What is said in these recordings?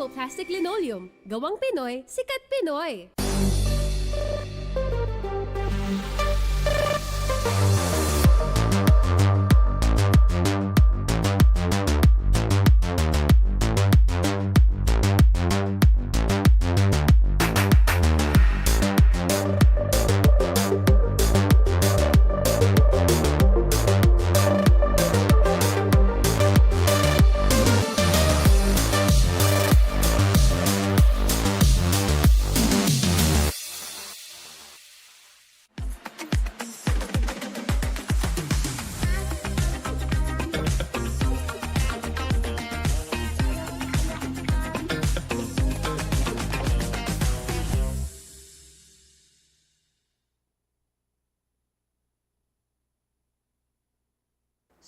Jumbo Plastic Linoleum. Gawang Pinoy, sikat Pinoy.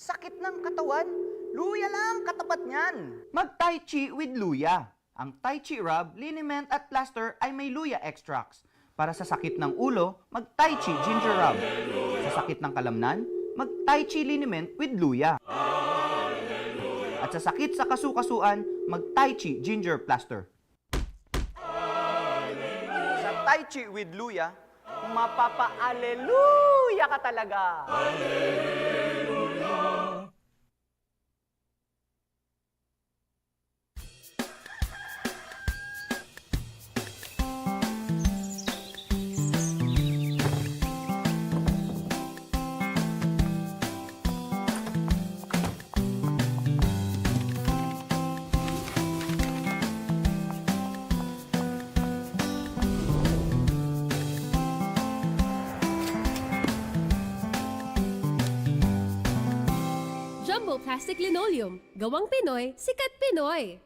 Sakit ng katawan? Luya lang katapat niyan. Mag-Tai Chi with Luya. Ang Tai Chi rub, liniment at plaster ay may Luya extracts. Para sa sakit ng ulo, mag-Tai Chi ginger rub. Sa sakit ng kalamnan, mag-Tai Chi liniment with Luya. At sa sakit sa kasukasuan, mag-Tai Chi ginger plaster. Sa Tai Chi with Luya, mapapa-aleluya ka talaga. Jumbo Plastic Linoleum. Gawang Pinoy, sikat Pinoy.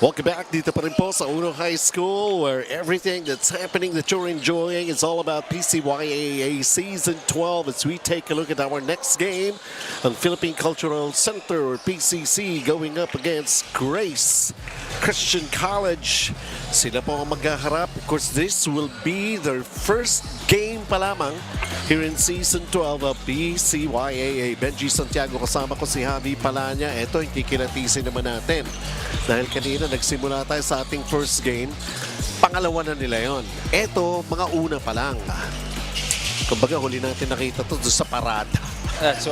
Welcome back dito pa rin po sa Uno High School, where everything that's happening that you're enjoying is all about PCYAA Season 12 as we take a look at our next game on Philippine Cultural Center, or PCC, going up against Grace Christian College. Sila po ang maghaharap. Of course, this will be their first game pa lamang here in Season 12 of PCYAA. Benji Santiago kasama ko, si Javi Palanya. Ito, hindi kinatisin naman natin. Dahil kanina nagsimula tayo sa ating first game, pangalawa na nila yon. Ito, mga una pa lang. Kumbaga, huli natin nakita to doon sa parada. That's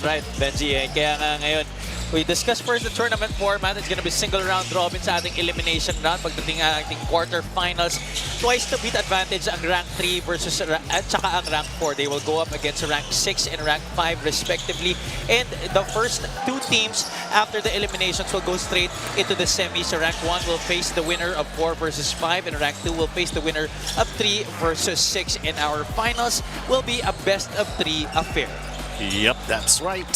right, Benji. Kaya nga ngayon, we discussed first the tournament format. It's gonna be single round robin sa ating elimination round. Pagdating ating quarterfinals, twice to beat advantage ang rank 3 versus at saka ang rank 4. They will go up against rank 6 and rank 5 respectively. And the first two teams after the eliminations will go straight into the semis. So rank 1 will face the winner of 4 versus 5, and rank 2 will face the winner of 3 versus 6. And our finals will be a best of 3 affair. Yep, that's right.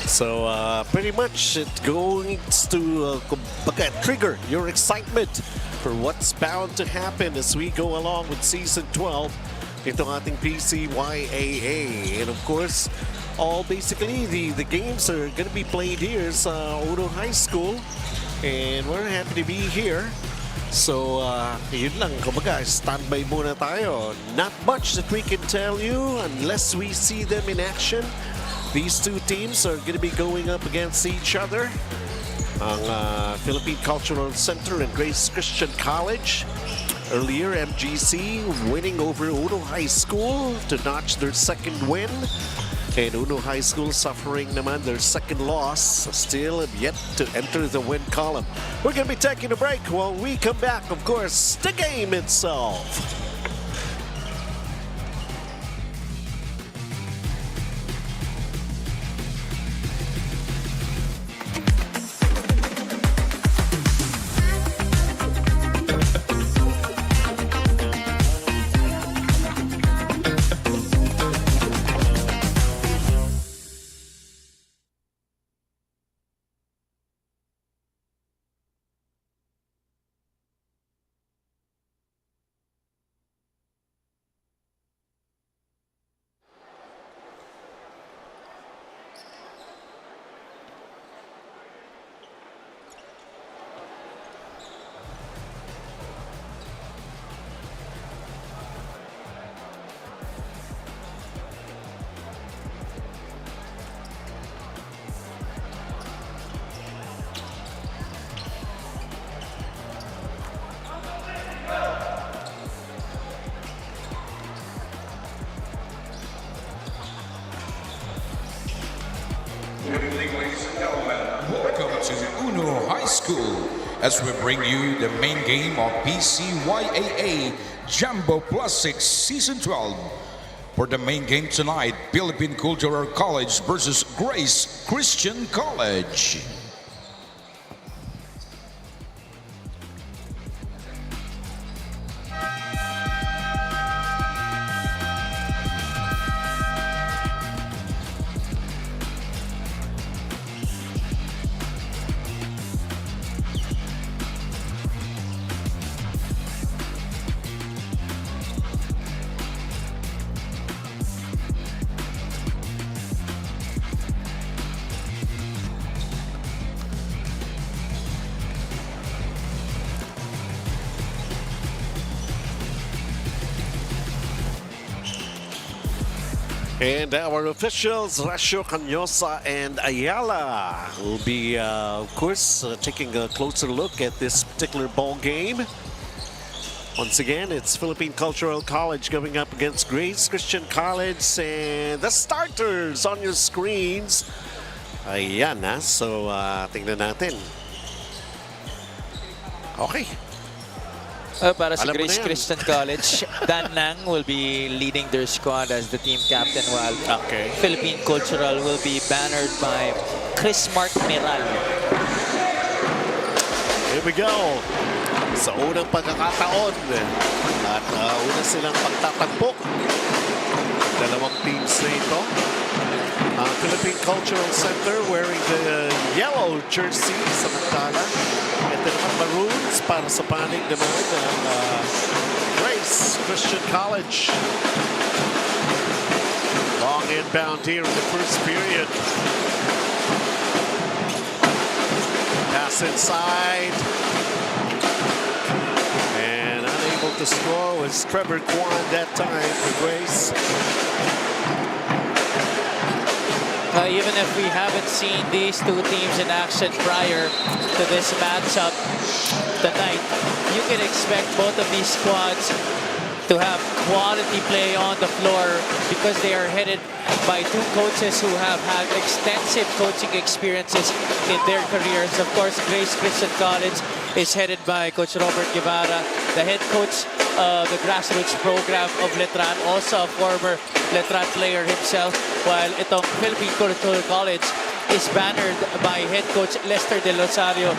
So pretty much it going to trigger your excitement for what's bound to happen as we go along with Season 12 itong ating PCYAA. And of course, all basically the games are gonna be played here sa Uno High School. And we're happy to be here. So, yun lang, kumbaga, standby muna tayo. Not much that we can tell you unless we see them in action. These two teams are going to be going up against each other. Ang Philippine Cultural Center and Grace Christian College. Earlier, MGC winning over Uno High School to notch their second win. And Uno High School suffering naman their second loss, still have yet to enter the win column. We're going to be taking a break. While we come back, of course, the game itself. Good evening, ladies and gentlemen. Welcome to Uno High School as we bring you the main game of PCYAA Jumbo Plus 6 Season 12. For the main game tonight, Philippine Cultural College versus Grace Christian College. And our officials, Rasio Cañosa and Ayala, will be, of course, taking a closer look at this particular ball game. Once again, it's Philippine Cultural College going up against Grace Christian College, and the starters on your screens. Ayan na, so tingnan natin. Okay. Para sa Alam mo Grace na yan. Christian College, Dan Nang will be leading their squad as the team captain, while Philippine Cultural will be bannered by Chris Mark Miral. Here we go. Sa unang pagkakataon. At una silang pagtatagpo. Dalawang teams na ito. Philippine Cultural Center wearing the yellow jersey samantala. Ito naman maroons para sa panig naman ng Grace Christian College. Long inbound here in the first period. Pass inside. And unable to score was Trevor Kwan that time for Grace. Even if we haven't seen these two teams in action prior to this matchup tonight, you can expect both of these squads to have quality play on the floor because they are headed by two coaches who have had extensive coaching experiences in their careers. Of course, Grace Christian College is headed by Coach Robert Guevara, the head coach of the grassroots program of Letran, also a former Letran player himself, while itong Philippine Cultural College is bannered by head coach Lester Del Rosario,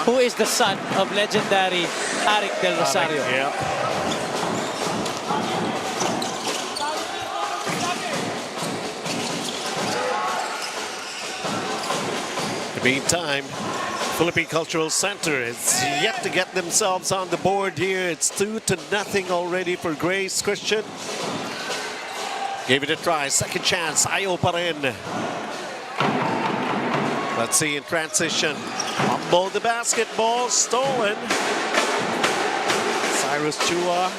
who is the son of legendary Arik Del Rosario. In the meantime, Philippine Cultural Center is yet to get themselves on the board here. It's 2-0 already for Grace Christian. Gave it a try. Second chance. Ayaw pa rin. Let's see in transition. Fumble the basketball. Stolen. Cyrus Chua.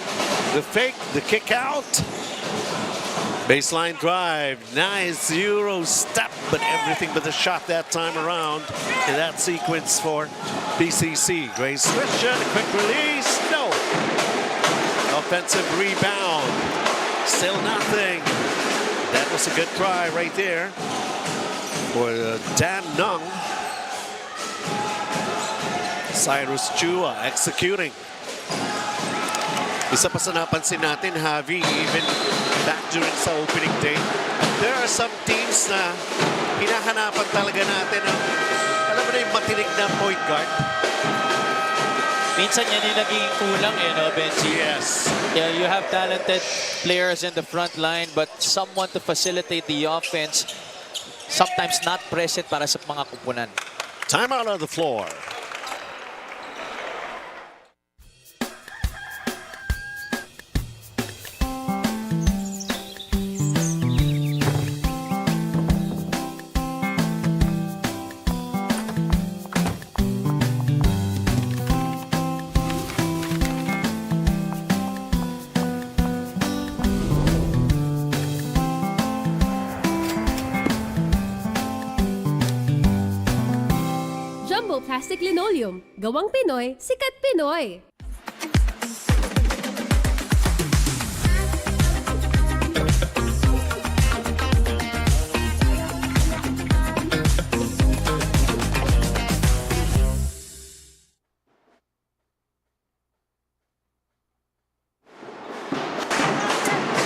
The fake. The kick out. Baseline drive. Nice Euro step. But everything but the shot that time around in that sequence for PCC. Grace Christian. Quick release. No. Offensive rebound. Still nothing. That was a good try right there for Dan Nung. Cyrus Chua executing. Isa pa sa napansin natin, Javi, even back during sa opening day, there are some teams na hinahanapan talaga natin ang, alam mo na yung matinig na point guard. Minsan yan yung naging kulang, no, Benji? Yes. Yeah, you have talented players in the front line, but someone to facilitate the offense, sometimes not present para sa mga kupunan. Time out on the floor. Jumbo Plastic Linoleum. Gawang Pinoy, sikat Pinoy.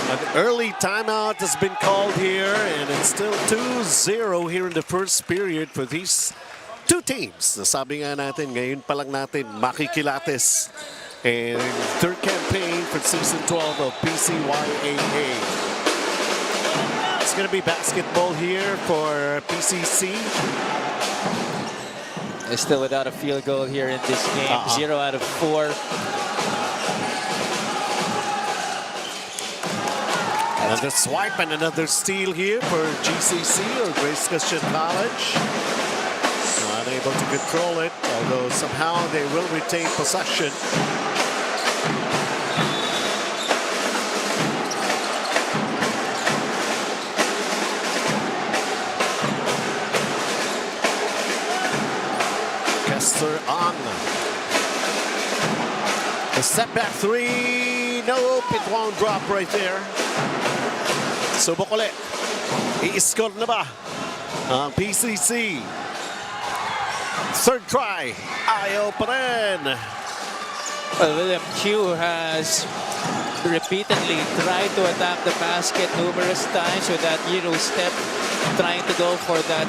An early timeout has been called here, and it's still 2-0 here in the first period for these two teams. Nasabi nga natin, ngayon pa lang natin makikilates. And third campaign for season 12 of PCYAA. It's going to be basketball here for PCC. They're still without a field goal here in this game. 0 out of 4. Another swipe and another steal here for GCC or Grace Christian College. Unable to control it, although somehow they will retain possession. Kester on. The step back three. Nope, it won't drop right there. Subok ulit. I-score na ba ang PCC? Third try. Ayaw pa rin. Well, William Q has repeatedly tried to attack the basket numerous times with that Euro step, trying to go for that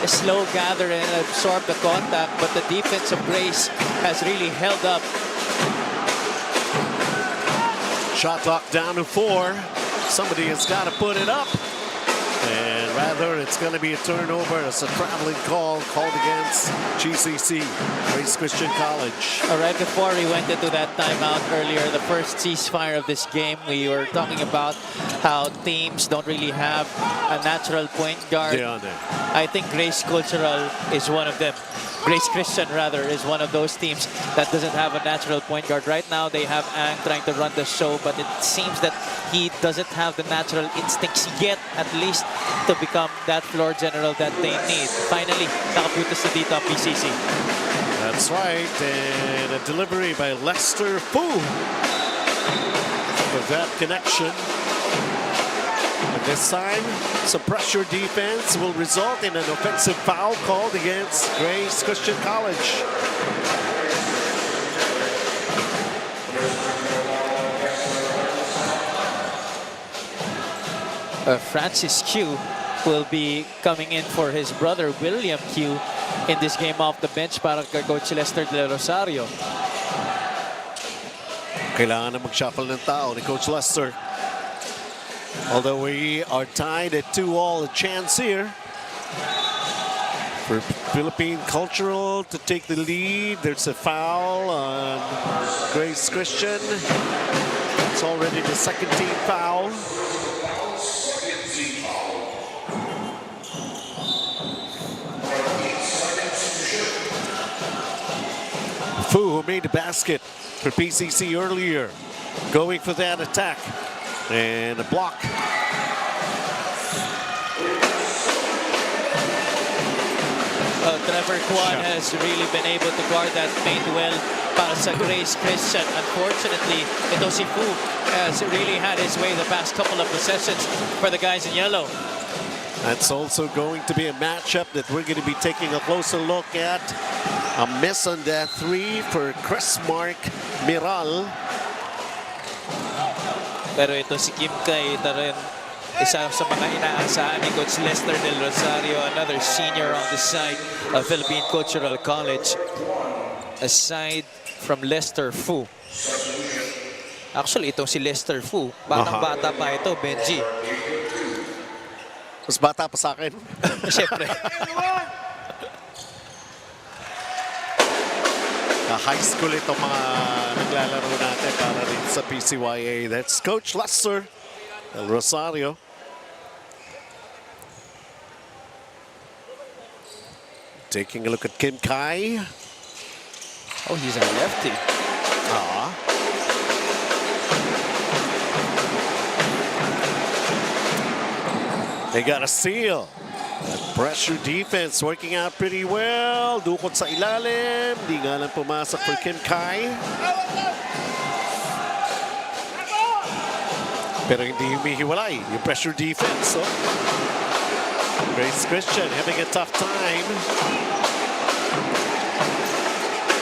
slow gather and absorb the contact, but the defense of Grace has really held up. Shot clock down to 4. Somebody has got to put it up. And rather, it's going to be a turnover. It's a traveling call called against GCC, Grace Christian College. Right before we went into that timeout earlier, the first ceasefire of this game, we were talking about how teams don't really have a natural point guard. I think Grace Cultural is one of them. Grace Christian, rather, is one of those teams that doesn't have a natural point guard. Right now, they have Ang trying to run the show, but it seems that he doesn't have the natural instincts yet, at least, to become that floor general that they need. Finally, nakaputos na dito ang PCC. That's right, and a delivery by Lester Fu for that connection. But this time, some pressure defense will result in an offensive foul called against Grace Christian College. Francis Q will be coming in for his brother William Q in this game off the bench para kay Coach Lester De Rosario. Kailangan na mag-shuffle ng tao ni Coach Lester. Although we are tied at 2-all, a chance here for Philippine Cultural to take the lead. There's a foul on Grace Christian. It's already the second team foul. made a basket for PCC earlier. Going for that attack. And a block. Trevor Kwan has really been able to guard that paint well para sa Grace Christian. Unfortunately, ito si Fu has really had his way the past couple of possessions for the guys in yellow. That's also going to be a matchup that we're going to be taking a closer look at. A miss on that three for Chris Mark Miral. Pero ito si Kim Kai, ito rin isa sa mga inaasahan ni Coach Lester Del Rosario, another senior on the side of Philippine Cultural College. Aside from Lester Fu. Actually, itong si Lester Fu, batang-bata pa ito, Benji. Mas bata pa sa akin. Siyempre. High school itong mga naglalaro natin para rin sa PCYAA. That's Coach Lester Del Rosario. Taking a look at Kim Kai. Oh, he's a lefty. They got a steal. That pressure defense working out pretty well. Dukot sa ilalim. Di nga lang pumasok for Kim Kai. Pero hindi humihiwalay yung pressure defense. So, Grace Christian having a tough time.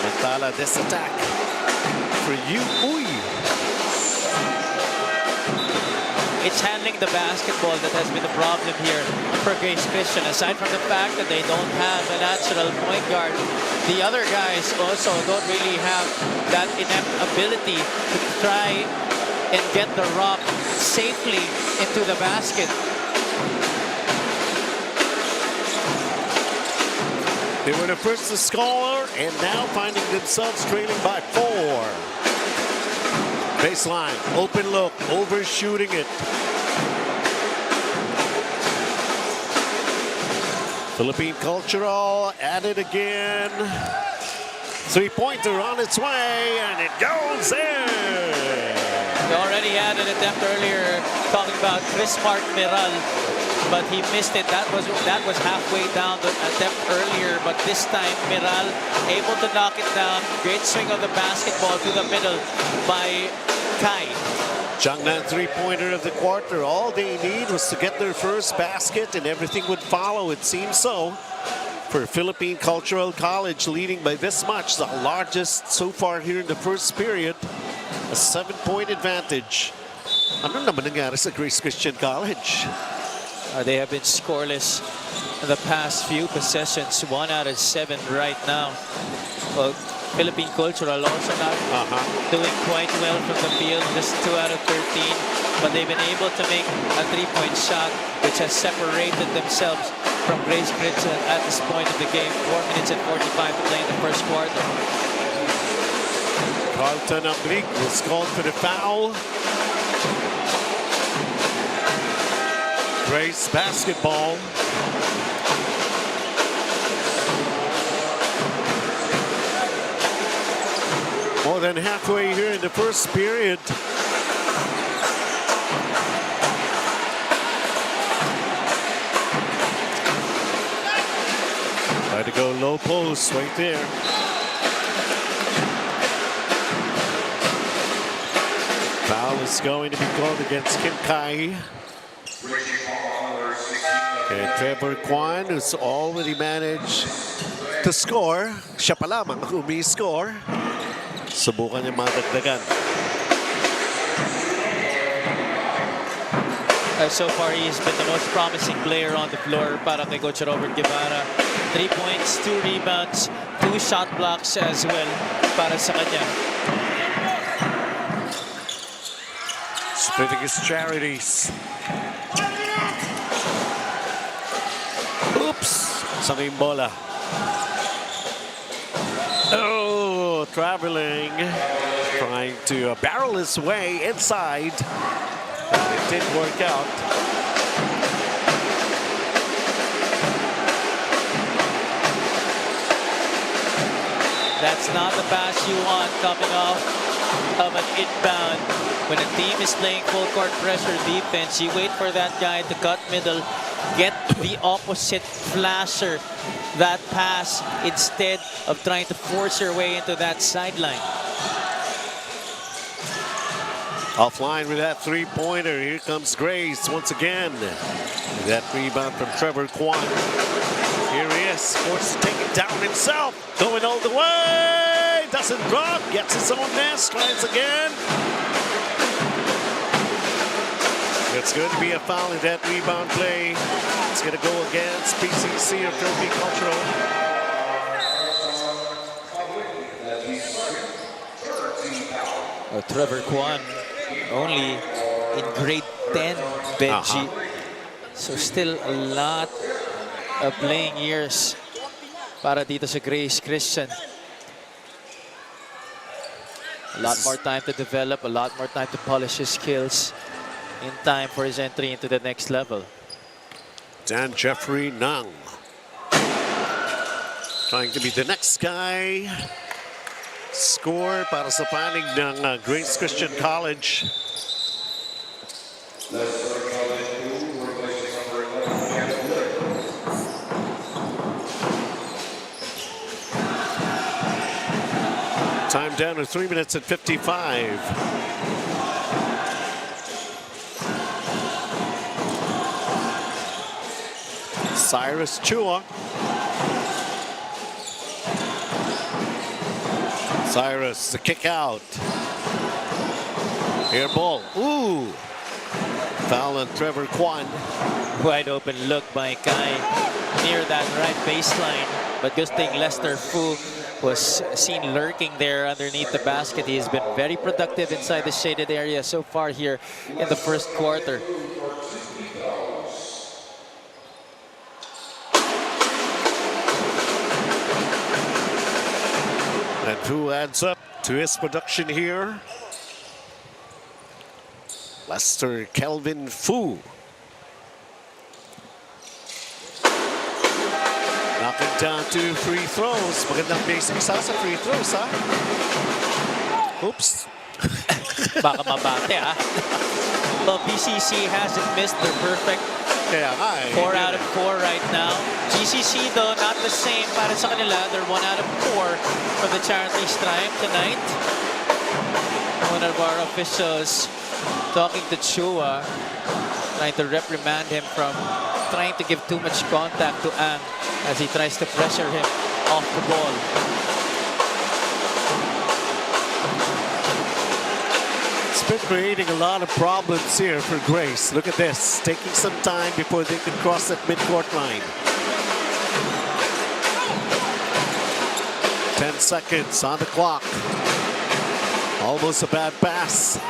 Mantala, this attack for you. Uy. It's handling the basketball that has been the problem here for Grace Christian. Aside from the fact that they don't have a natural point guard, the other guys also don't really have that inept ability to try and get the rock safely into the basket. They were the first to score and now finding themselves trailing by 4. Baseline, open look, overshooting it. Philippine Cultural at it again. Three-pointer on its way, and it goes in. They already had an attempt earlier talking about Chris Mark Miral, but he missed it. That was halfway down the attempt earlier, but this time Miral able to knock it down. Great swing of the basketball to the middle by Kai. Jiangnan three-pointer of the quarter. All they need was to get their first basket and everything would follow. It seems so for Philippine Cultural College, leading by this much, the largest so far here in the first period. A 7-point advantage. Ano naman nangyari sa Grace Christian College? They have been scoreless in the past few possessions. 1 out of 7 right now. Well, Philippine Cultural also not doing quite well from the field, just 2 out of 13. But they've been able to make a 3-point shot, which has separated themselves from Grace Christian at this point of the game. 4 minutes and 45 to play in the first quarter. Carlton Ambrig was called for the foul. Grace basketball. More than halfway here in the first period. Try to go low post right there. Foul is going to be called against Kim Kai. And Trevor Kwan, who's already managed to score. Siya pa lamang umi-score. Subukan niya madagdagan. So far, he's been the most promising player on the floor para kay Coach Robert Guevara. 3 points, 2 rebounds, 2 shot blocks as well para sa kanya. Splitting his charities. Oops! Sama yung bola. Oh, traveling. Trying to barrel his way inside. And it didn't work out. That That's not the pass you want coming off of an inbound. When a team is playing full court pressure defense, you wait for that guy to cut middle, get the opposite flasher that pass instead of trying to force your way into that sideline. Offline with that three-pointer. Here comes Grace once again. That rebound from Trevor Kwan. Here he is, forced to take it down himself. Going all the way. Doesn't drop. Gets his own nest. Tries again. It's going to be a foul in that rebound play. It's going to go against PCC of Philippine Cultural. Trevor Kwan only in grade 10, Benji. So still a lot of playing years para dito sa Grace Christian. A lot more time to develop, a lot more time to polish his skills in time for his entry into the next level. Dan Jeffrey Nang trying to be the next guy. Score para sa panig ng Grace Christian College. Time down to 3 minutes and 55. Cyrus Chua. Cyrus, the kick out. Air ball. Ooh. Foul on Trevor Kwan. Wide open look by Kai near that right baseline. But good thing Lester Fu was seen lurking there underneath the basket. He has been very productive inside the shaded area so far here in the first quarter. And Fu adds up to his production here. Lester Kelvin Fu. Knocking down 2 free throws. Magandang basic sa free throws, ha? Oops. Baka mabate, ha? Well, PCC hasn't missed their perfect Kaya nga, 4 out of 4 right now. GCC, though, not the same para sa kanila. They're 1 out of 4 for the charity stripe tonight. One of our officials talking to Chua, trying to reprimand him from trying to give too much contact to Ang as he tries to pressure him off the ball. It's been creating a lot of problems here for Grace. Look at this, taking some time before they can cross that midcourt line. 10 seconds on the clock. Almost a bad pass.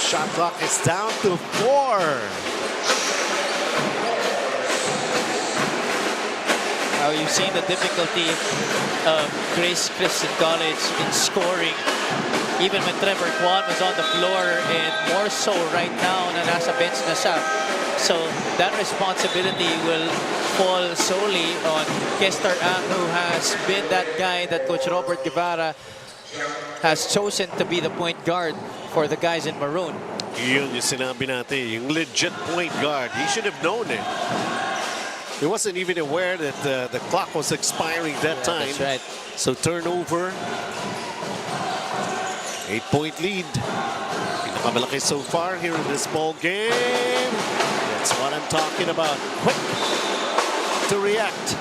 Shot clock is down to 4. Now you've seen the difficulty of Grace Christian College in scoring, even when Trevor Kwan was on the floor, and more so right now na nasa bench na siya. So that responsibility will fall solely on Kester Ang, who has been that guy that Coach Robert Guevara has chosen to be the point guard for the guys in maroon. Yun yung sinabi natin, yung legit point guard. He should have known it. He wasn't even aware that the clock was expiring that time. That's right. So turnover. 8-point lead. Pinakamalaki so far here in this ball game. That's what I'm talking about. Quick to react.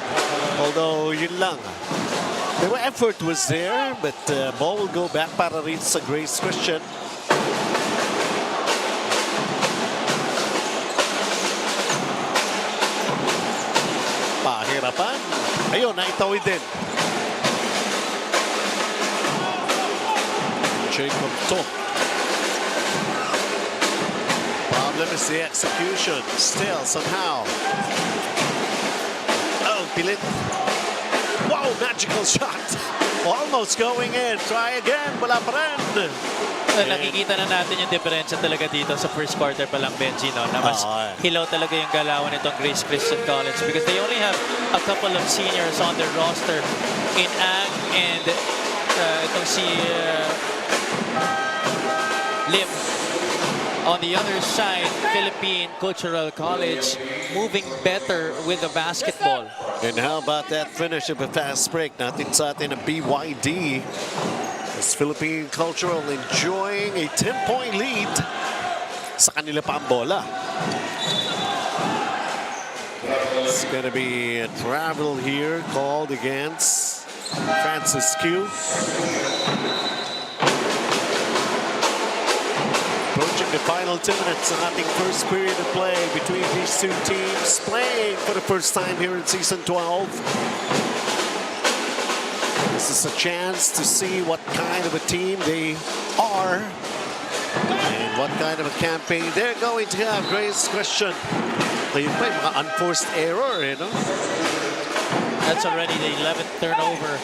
Although yun lang. The effort was there, but ball will go back para rin sa Grace Christian. Pahirapan. Ayun, naitawid din. Jacob To. Problem is the execution. Still, somehow. Oh, pilit. Wow, magical shot. Almost going in. Try again. Wala pa rin. Nakikita na natin yung diferensya talaga dito sa first quarter pa lang, Benji, no? Na mas hilaw talaga yung galawan itong Grace Christian College because they only have a couple of seniors on their roster in Ang and itong si Lim. On the other side, Philippine Cultural College moving better with the basketball. And how about that finish of a fast break? Natin sa atin ang BYD. As Philippine Cultural enjoying a 10-point lead sa kanila pa ang bola. It's gonna be a travel here called against Francis Q. Approaching the final 10 minutes ng ating first period of play between these two teams playing for the first time here in Season 12. This is a chance to see what kind of a team they are and what kind of a campaign they're going to have. Grace Christian. Ngayon pa yung mga unforced error, you know? That's already the 11th turnover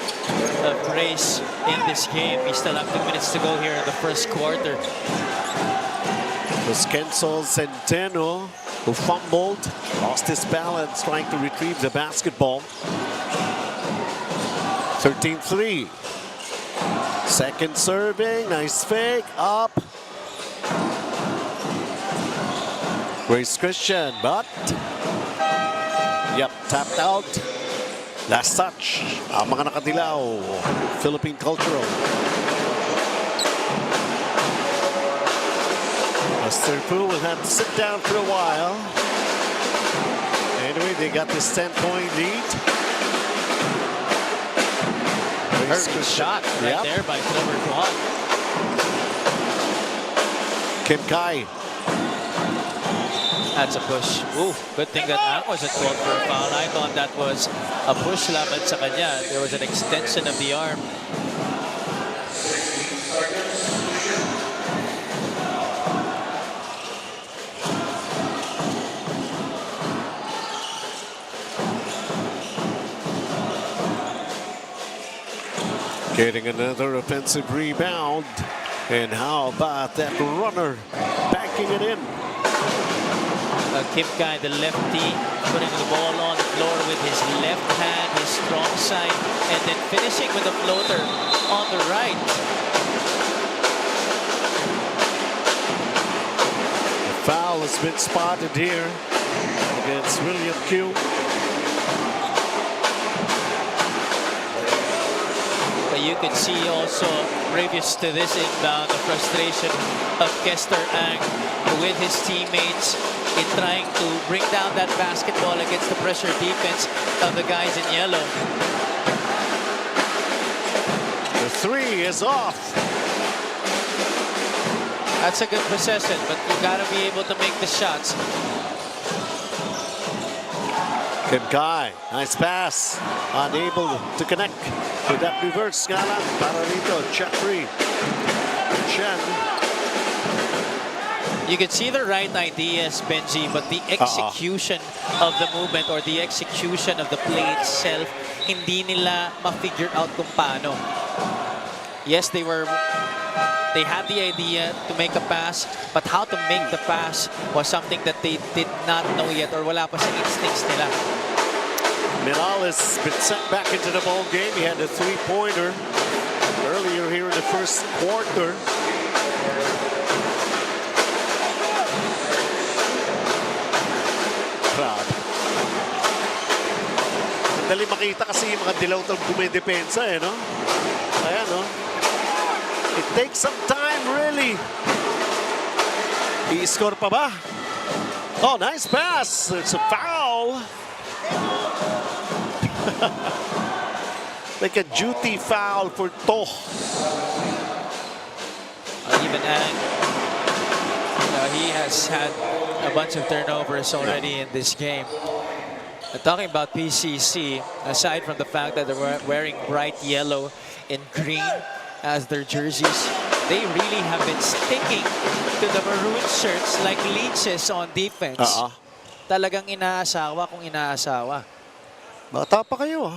of Grace in this game. We still have 2 minutes to go here in the first quarter. It was Kenzo Centeno who fumbled, lost his balance trying to retrieve the basketball. 13-3. Second serving, nice fake, up. Grace Christian, but tapped out. Last touch, ang mga nakadilaw, Philippine Cultural. Mr. Fu will have to sit down for a while. Anyway, they got this 10-point lead. Perfect shot right there by Trevor Kwan. Kim Kai. That's a push. Ooh, good thing that Ang wasn't called for a foul. I thought that was a push laban sa kanya. There was an extension of the arm. Getting another offensive rebound. And how about that runner backing it in? Kim Kai, the lefty, putting the ball on the floor with his left hand, his strong side, and then finishing with a floater on the right. The foul has been spotted here against William Q. But you can see also, previous to this inbound, the frustration of Kester Ang with his teammates in trying to bring down that basketball against the pressure defense of the guys in yellow. The three is off. That's a good possession, but you gotta be able to make the shots. Kim Kai, nice pass. Unable to connect with that reverse nga lang. Para rito, Chakri. Chen. You can see the right ideas, Benji, but the execution of the movement or the execution of the play itself, hindi nila ma-figure out kung paano. Yes, they had the idea to make a pass, but how to make the pass was something that they did not know yet or wala pa sa instincts nila. Miral has been sent back into the ball game. He had a three-pointer earlier here in the first quarter. Grabe. Madali makita kasi yung mga dilaw-tal dumidepensa no? Ayan, no? It takes some time, really. I-score pa ba? Oh, nice pass. It's a foul. Like a duty foul for Toh. Even Ang, he has had a bunch of turnovers already in this game. Talking about PCC, aside from the fact that they're wearing bright yellow and green as their jerseys, they really have been sticking to the maroon shirts like leeches on defense. Talagang inaasawa kung inaasawa. Bata pa kayo,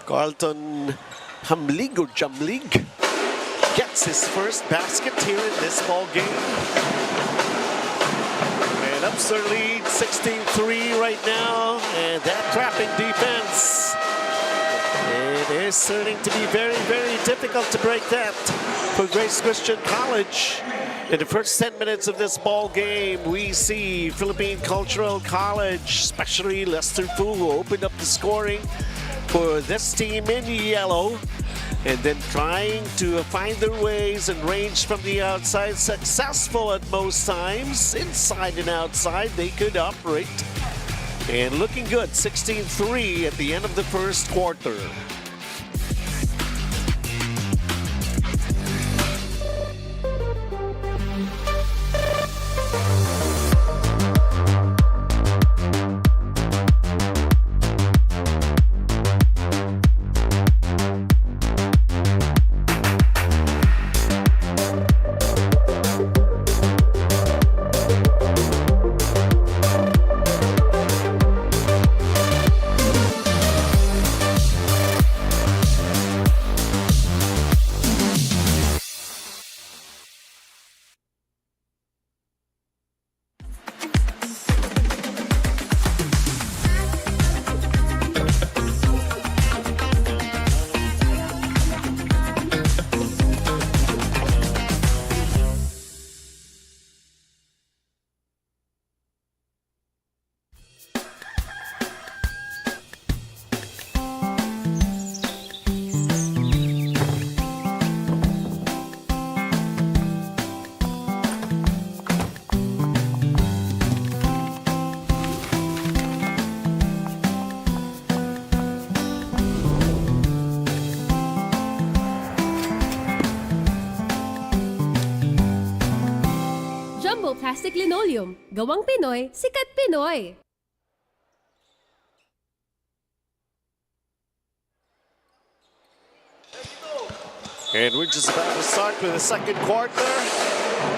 Carlton Hamlig or Jamlig. gets his first basket here in this ball game. And ups their lead, 16-3 right now. And that trapping defense, it is starting to be very, very difficult to break that for Grace Christian College. In the first 10 minutes of this ball game, we see Philippine Cultural College, especially Lester Fu, who opened up the scoring for this team in yellow, and then trying to find their ways and range from the outside. Successful at most times, inside and outside, they could operate. And looking good, 16-3 at the end of the first quarter. Jumbo Plastic Linoleum. Gawang Pinoy, sikat Pinoy. And we're just about to start with the second quarter.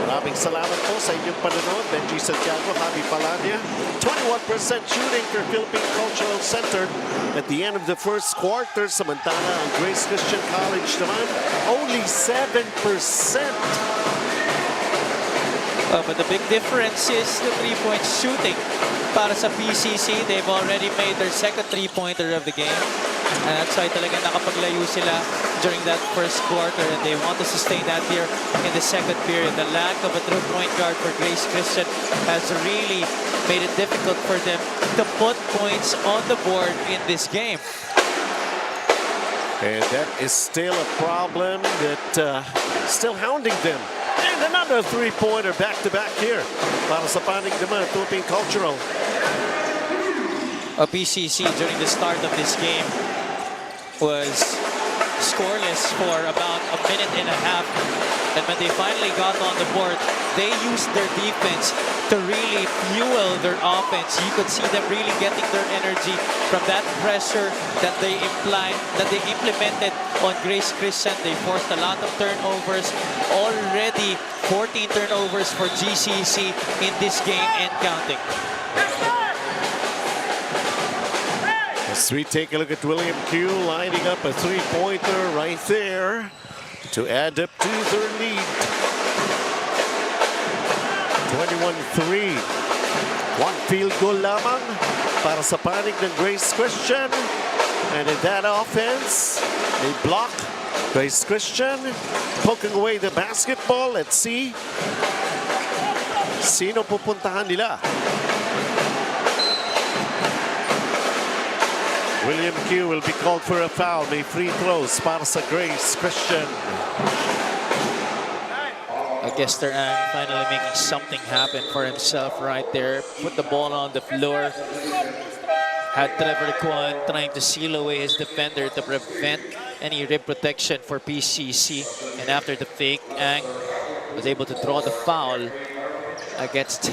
Maraming salamat po sa inyong panonood. Benji Santiago, Javi Palania. 21% shooting for Philippine Cultural Center at the end of the first quarter. Samantala, ang Grace Christian College naman, only 7%. But the big difference is the three-point shooting. Para sa PCC, they've already made their second three-pointer of the game. And that's why talagang nakapaglayo sila during that first quarter, and they want to sustain that here in the second period. The lack of a true point guard for Grace Christian has really made it difficult for them to put points on the board in this game. And that is still a problem that still hounding them. And another three-pointer back-to-back here para sa panig naman, Philippine Cultural. PCC during the start of this game was scoreless for about a minute and a half. And when they finally got on the board, they used their defense to really fuel their offense. You could see them really getting their energy from that pressure that they implemented on Grace Christian. They forced a lot of turnovers. Already 14 turnovers for GCC in this game and counting. As we take a look at William Q lining up a three-pointer right there to add up to their lead. 21-3. One field goal lamang para sa panig ng Grace Christian. And in that offense, they block Grace Christian, poking away the basketball. Let's see. Sino pupuntahan nila? William Q will be called for a foul. May free throws para sa Grace Christian. I guess they're finally making something happen for himself right there. Put the ball on the floor. Had Trevor Kwan trying to seal away his defender to prevent any rim protection for PCC. And after the fake, Ang was able to draw the foul against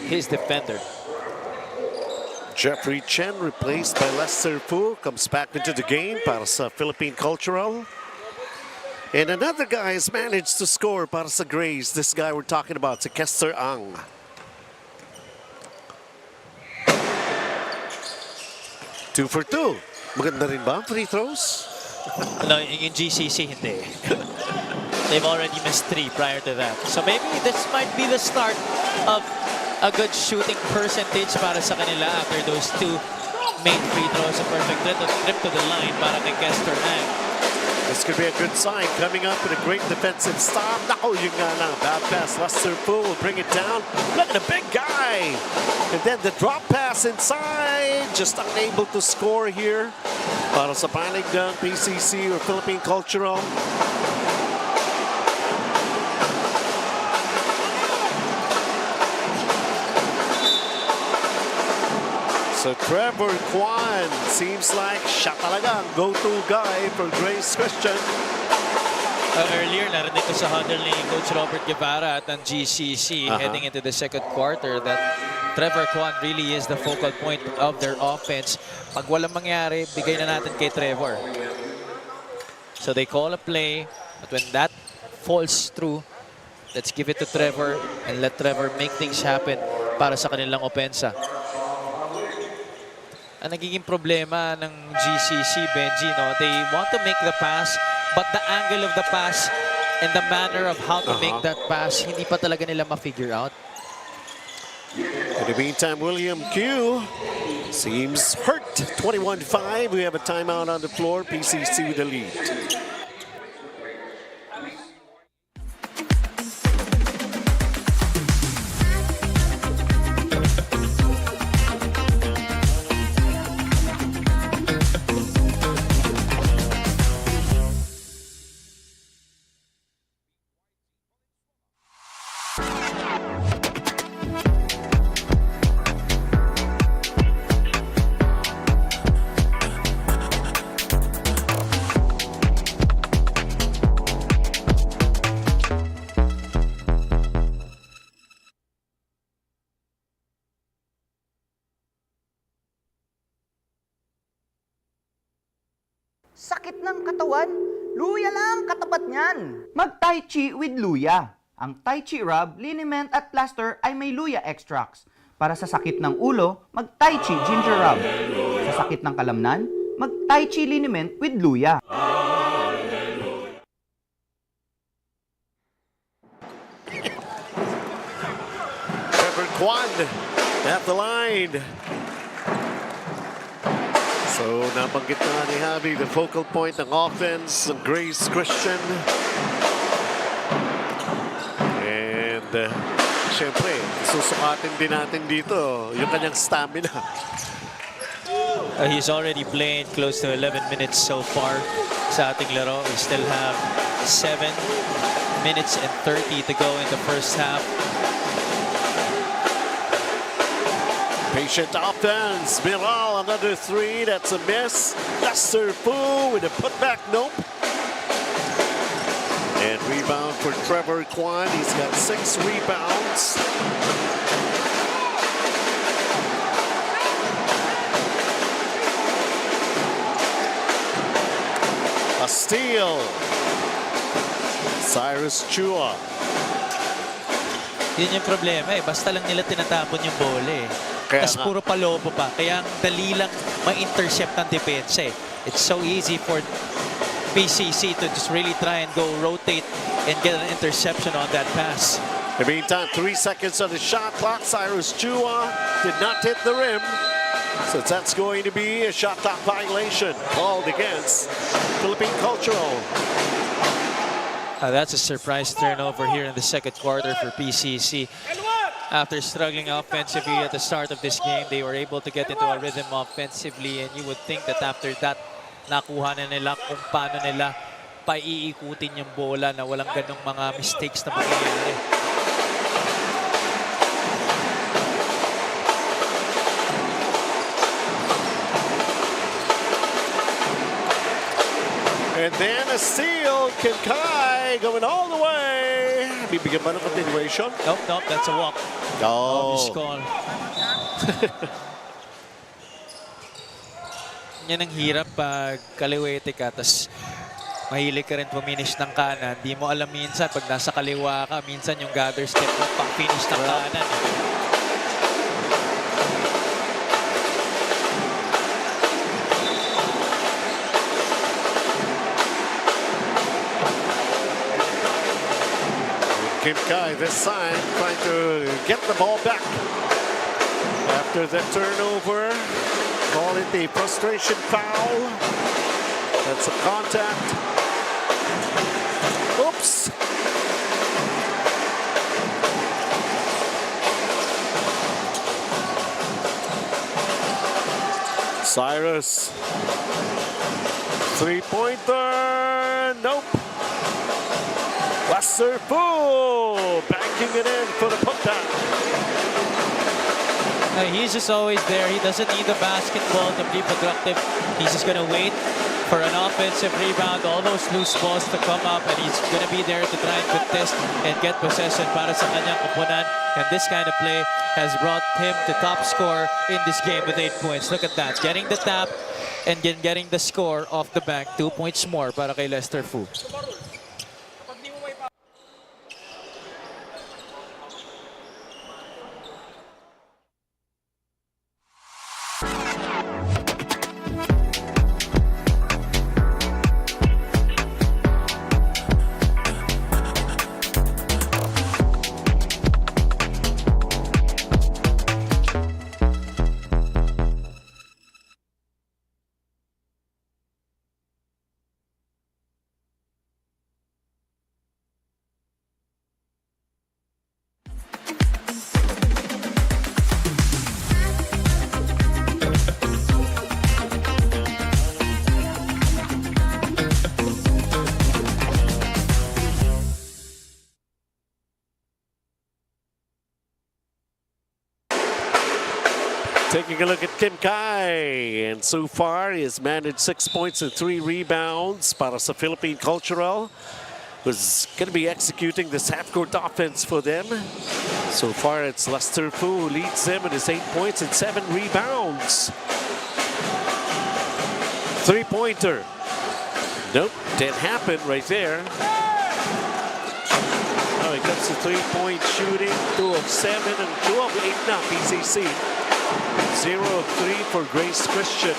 his defender. Jeffrey Chen, replaced by Lester Fu, comes back into the game para sa Philippine Cultural. And another guy has managed to score para sa Grace. This guy we're talking about, si Kester Ang. Two for two. Maganda rin ba ang free throws? No, in GCC, hindi. They've already missed 3 prior to that. So maybe this might be the start of a good shooting percentage para sa kanila after those 2 main free throws. A perfect trip to the line para kay Kester Ang. This could be a good sign. Coming up with a great defensive stop. Naku, yun nga lang. Bad pass. Lester Fu will bring it down. Look at the big guy. And then the drop pass inside. Just unable to score here. Para sa panig ng PCC or Philippine Cultural. So Trevor Kwan seems like siya talaga ang go-to guy for Grace Christian. Earlier, narinig ko sa huddle ni Coach Robert Guevara at ng GCC heading into the second quarter that Trevor Kwan really is the focal point of their offense. Pag walang mangyari, bigay na natin kay Trevor. So they call a play, but when that falls through, let's give it to Trevor and let Trevor make things happen para sa kanilang opensa. Ang nagiging problema ng GCC, Benji, no? They want to make the pass, but the angle of the pass and the manner of how to make that pass, hindi pa talaga nila ma-figure out. In the meantime, William Q seems hurt. 21-5. We have a timeout on the floor. PCC with the lead. Sakit ng katawan? Luya lang katapat niyan. Mag-Tai Chi with Luya. Ang Tai Chi rub, liniment at plaster ay may Luya extracts. Para sa sakit ng ulo, mag-Tai Chi ginger rub. Sa sakit ng kalamnan, mag-Tai Chi liniment with Luya. Trevor Kwan at the line. So, nabanggit na ni Javi, the focal point ng offense ng Grace Christian. And, syempre, susukatin din natin dito yung kanyang stamina. He's already played close to 11 minutes so far sa ating laro. We still have 7 minutes and 30 to go in the first half. Patient offense. Miral, another 3. That's a miss. Lester Fu with a putback. Nope. And rebound for Trevor Kwan. He's got 6 rebounds. A steal. Cyrus Chua. Yun yung problema eh. Basta lang nila tinatapon yung bola eh. Tapos puro palobo pa. Kaya ang dali lang ma-intercept ng depensa eh. It's so easy for PCC to just really try and go rotate and get an interception on that pass. In the meantime, 3 seconds on the shot clock. Cyrus Chua did not hit the rim. So that's going to be a shot clock violation called against Philippine Cultural. That's a surprise turnover here in the second quarter for PCC. After struggling offensively at the start of this game, they were able to get into a rhythm offensively, and you would think that after that, nakuha na nila kung paano nila paiikutin yung bola na walang ganong mga mistakes na mangyayari. And then a steal, Kinkai going all the way. Bibigyan ba ng continuation? Nope, that's a walk. Oh. Call. Yan ang hirap pag kaliwete ka, tapos mahilig ka rin puminish ng kanan. Di mo alam minsan, pag nasa kaliwa ka, minsan yung gather step mo pang finish ng kanan. Kim Kai this time trying to get the ball back after the turnover. Call it a frustration foul. That's a contact. Oops. Cyrus. Three-pointer. Nope. Lester Fu banking it in for the putback. He's just always there. He doesn't need the basketball to be productive. He's just going to wait for an offensive rebound, all those loose balls to come up, and he's going to be there to try and contest and get possession para sa kanyang koponan. And this kind of play has brought him to top score in this game with 8 points. Look at that. Getting the tap and getting the score off the bank. 2 points more para kay Lester Fu. Taking a look at Kim Kai, and so far he has managed 6 points and 3 rebounds para sa Philippine Cultural. Was going to be executing this half-court offense for them. So far it's Lester Fu who leads them with his 8 points and 7 rebounds. Three-pointer. Nope, didn't happen right there. Now it comes to three-point shooting, 2 of 7 and 2 of 8 now, PCC. 0 of 3 for Grace Christian.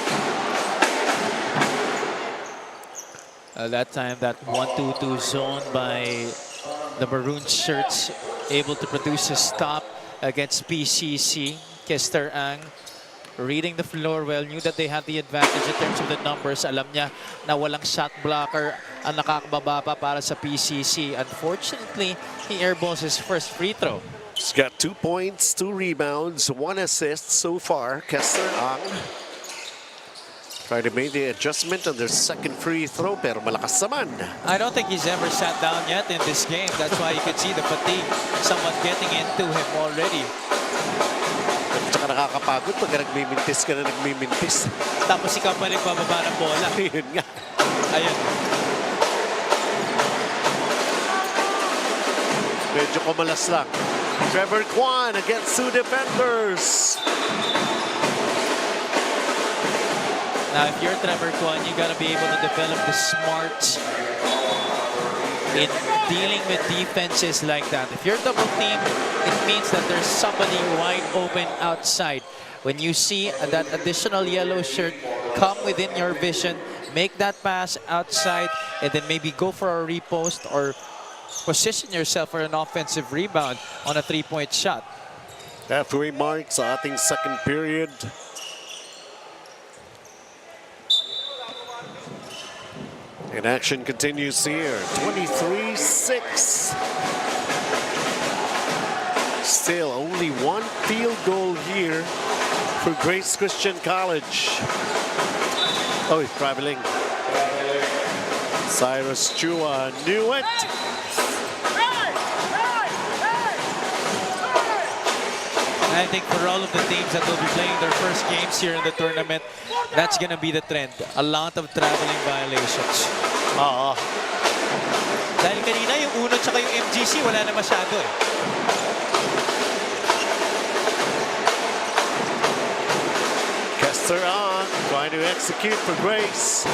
That time, that 1-2-2 zone by the maroon shirts, able to produce a stop against PCC. Kester Ang reading the floor well, knew that they had the advantage in terms of the numbers. Alam niya na walang shot blocker ang nakakababa pa para sa PCC. Unfortunately, he airballs his first free throw. He's got 2 points, 2 rebounds, 1 assist so far. Kester Ang trying to make the adjustment on their second free throw, pero malakas naman. I don't think he's ever sat down yet in this game. That's why you could see the fatigue somewhat getting into him already. At saka nakakapagod pag nagmimintis ka na nagmimintis. Tapos ikaw pa rin bababa ng bola. Yun nga. Ayun. Medyo kumalas lang. Trevor Kwan against 2 defenders. Now, if you're Trevor Kwan, you gotta be able to develop the smarts in dealing with defenses like that. If you're double teamed, it means that there's somebody wide open outside. When you see that additional yellow shirt come within your vision, make that pass outside, and then maybe go for a repost or position yourself for an offensive rebound on a 3-point shot. Halfway mark sa ating second period. And action continues here. 23-6. Still only 1 field goal here for Grace Christian College. Oh, he's traveling. Cyrus Chua knew it. I think for all of the teams that will be playing their first games here in the tournament, that's going to be the trend. A lot of traveling violations. Oo. Dahil kanina yung Uno tsaka yung MGC, wala na masyado eh. Kester on, trying to execute for Grace.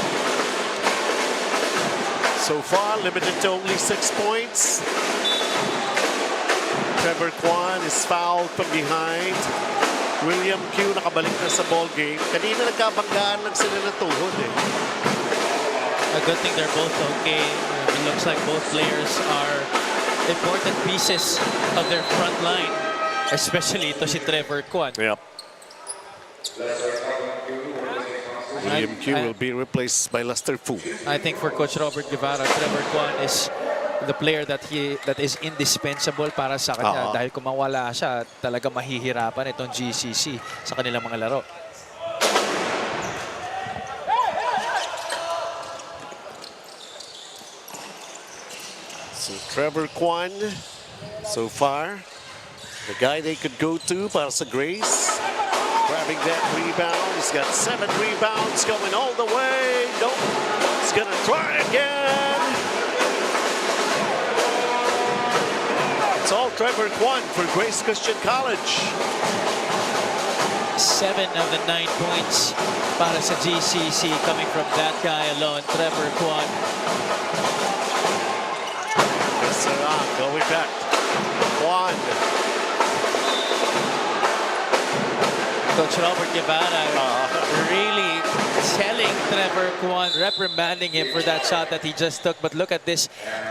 So far, limited to only 6 points. Trevor Kwan is fouled from behind. William Q nakabalik na sa ball game. Kanina nagkabanggaan lang sila ng tuhod eh. A good thing they're both okay. It looks like both players are important pieces of their front line, especially to si Trevor Kwan. Yep. William Q will be replaced by Lester Fu. I think for Coach Robert Guevara, Trevor Kwan is the player that is indispensable para sa kanya. Dahil kung mawala siya, talaga mahihirapan itong GCC sa kanilang mga laro. So Trevor Kwan, so far, the guy they could go to para sa Grace. Grabbing that rebound. He's got 7 rebounds going all the way. Nope. He's gonna try again. It's all Trevor Kwan for Grace Christian College. 7 of the 9 points para sa GCC coming from that guy alone, Trevor Kwan. Yes, sir. Going back. Kwan. Coach Robert Guevara really telling Trevor Kwan, reprimanding him for that shot that he just took. But look at this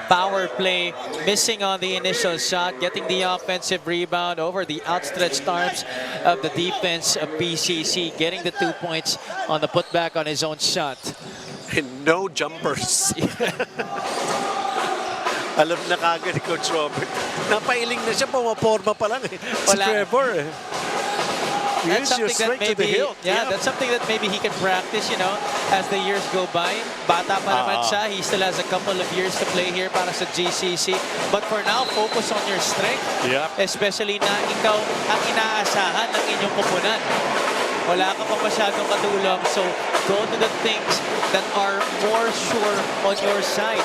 power play, missing on the initial shot, getting the offensive rebound over the outstretched arms of the defense of PCC, getting the 2 points on the putback on his own shot. And no jumpers. Alam na kagad ni Coach Robert. Napailing na siya, pumaporma pa lang eh. Si Wala. Trevor eh. That's Use your something that strength to the maybe, hilt. yeah, that's something that maybe he can practice, you know, as the years go by. Bata pa naman siya. He still has a couple of years to play here para sa GCC. But for now, focus on your strength. Yep. Especially na ikaw ang inaasahan ng inyong koponan. Wala ka pa masyadong katulong. So, go to the things that are more sure on your side.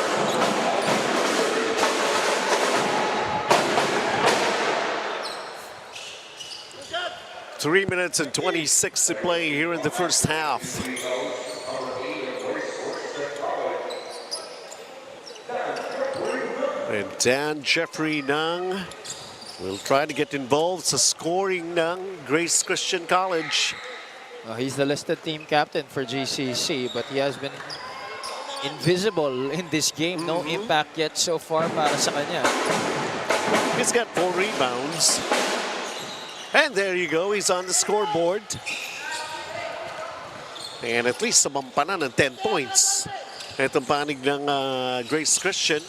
3 minutes and 26 to play here in the first half. And Dan Jeffrey Nang will try to get involved sa scoring ng Grace Christian College. He's the listed team captain for GCC, but he has been invisible in this game. No impact yet so far para sa kanya. He's got 4 rebounds. And there you go, he's on the scoreboard. And at least sumampa na ng 10 points. Itong panig ng Grace Christian.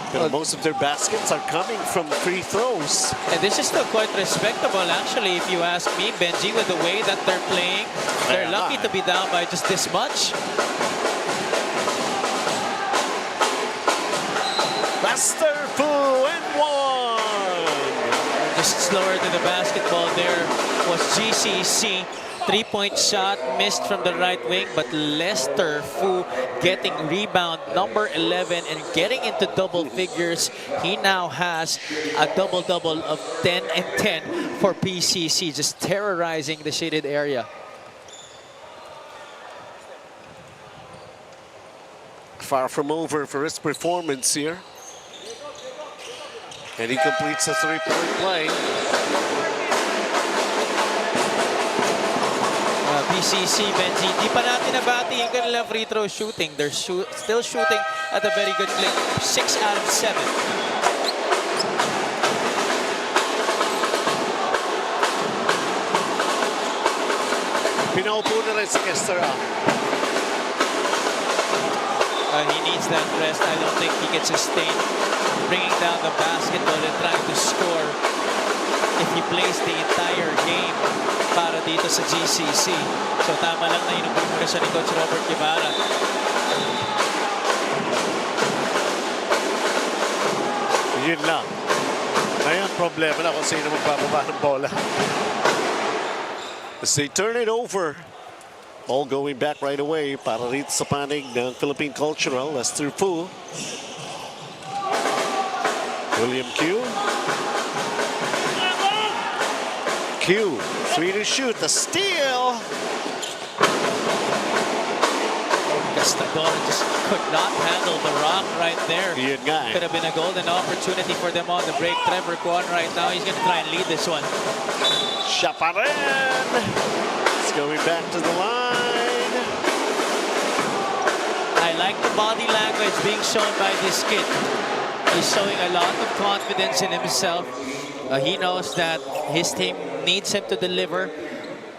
But most of their baskets are coming from free throws. And this is still quite respectable, actually, if you ask me, Benji, with the way that they're playing. They're lucky to be down by just this much. Lester Fu and 1. Just slower to the basketball there was GCC. 3-point shot missed from the right wing, but Lester Fu getting rebound number 11 and getting into double figures. He now has a double-double of 10 and 10 for PCC, just terrorizing the shaded area. Far from over for his performance here. And he completes a 3-point play. PCC, Benji, di pa natin nabati yung kanilang free throw shooting. They're still shooting at a very good clip. 6 out of 7. Pinaupo na rin si Kester. He needs that rest. I don't think he can sustain bringing down the basketball and trying to score if he plays the entire game para dito sa GCC. So tama lang na inumpun muna siya ni Coach Robert Guevara. Yun lang. Ngayon, problema na kung sino magbababa ng bola. As they turn it over. Ball going back right away para rito sa panig ng Philippine Cultural. Lester Fu. William Q. Q. 3 to shoot. The steal. Castador just could not handle the rock right there. Yun nga eh. Could have been a golden opportunity for them on the break. Trevor Kwan right now, he's going to try and lead this one. Siya pa rin. It's going back to the line. I like the body language being shown by this kid. He's showing a lot of confidence in himself. He knows that his team needs him to deliver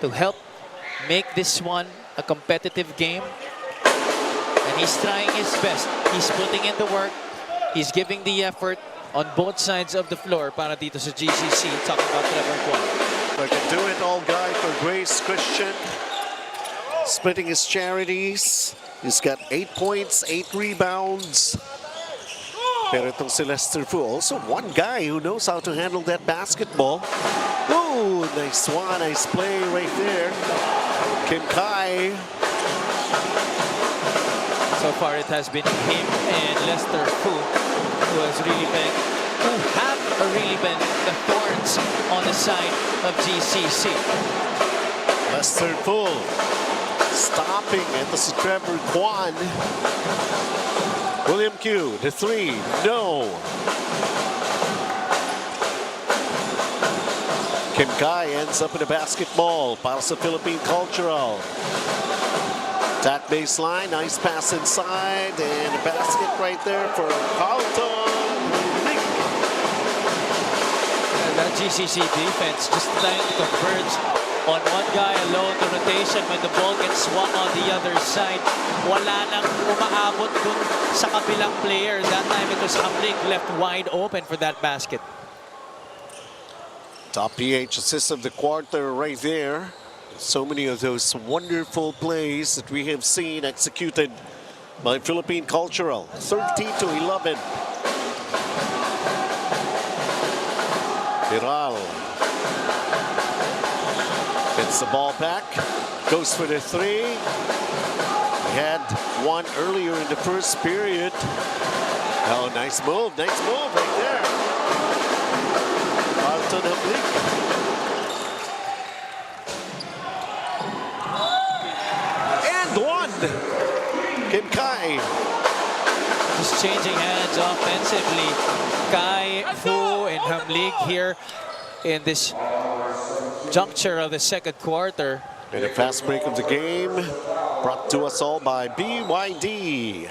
to help make this one a competitive game. And he's trying his best. He's putting in the work. He's giving the effort on both sides of the floor para dito sa GCC. Talking about Trevor Kwan. Like a do-it-all guy for Grace Christian. Splitting his charities. He's got 8 points, 8 rebounds. Pero itong si Lester Fu, also one guy who knows how to handle that basketball. Ooh, nice one, nice play right there. Kim Kai. So far, it has been him and Lester Fu who have really been the thorns on the side of GCC. Lester Fu stopping at the Trevor Kwan. William Q, the three, no. Kim Kai ends up in a basketball para sa Philippine Cultural. Attack baseline, nice pass inside, and a basket right there for Carlton. And that GCC defense just trying to converge on one guy alone, the rotation when the ball gets swung on the other side. Wala nang umaabot dun sa kabilang player. That time it was Hamlik left wide open for that basket. Top PH assist of the quarter right there. So many of those wonderful plays that we have seen executed by Philippine Cultural. 13-11. Viral gets the ball back, goes for the three. We had one earlier in the first period. Oh, nice move right there. Carlton Hamlik. And one. Kim Kai. Just changing hands offensively. Kai, Fu, and Hamlik here in this juncture of the second quarter. And a fast break of the game brought to us all by BYD.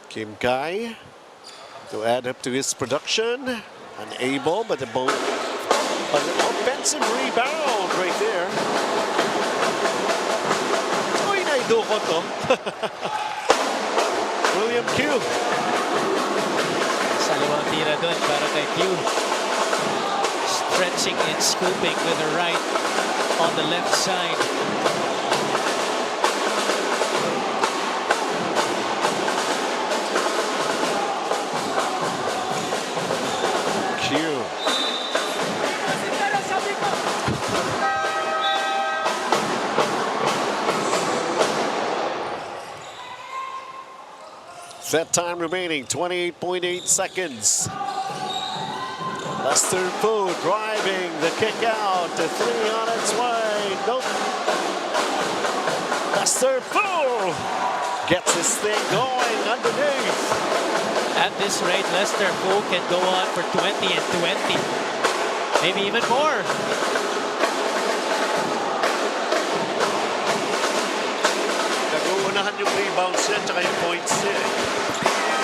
Kim Kai to add up to his production. Unable, but the ball, an offensive rebound right there. Uy, naidukot to. William Q. Salawang tira dun para kay Q. Stretching and scooping with the right on the left side. Q. Set time remaining, 28.8 seconds. Lester Fu driving the kick out, the three on its way. Nope. Lester Fu gets his thing going underneath. At this rate, Lester Fu can go on for 20 and 20. Maybe even more. Nag-uunahan yung rebounds niya tsaka yung points niya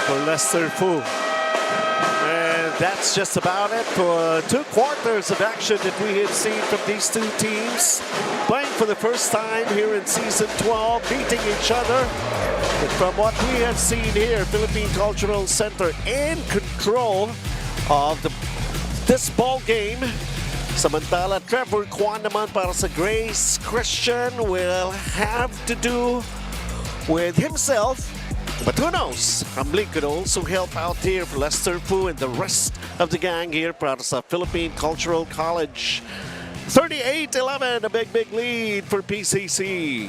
for Lester Fu. And that's just about it for 2 quarters of action that we have seen from these two teams. Playing for the first time here in Season 12, beating each other. And from what we have seen here, Philippine Cultural Center in control of this ball game. Samantala, Trevor Kwan naman para sa Grace Christian will have to do with himself. But who knows? Hamlik could also help out here for Lester Fu and the rest of the gang here para sa Philippine Cultural College. 38-11, a big lead for PCC.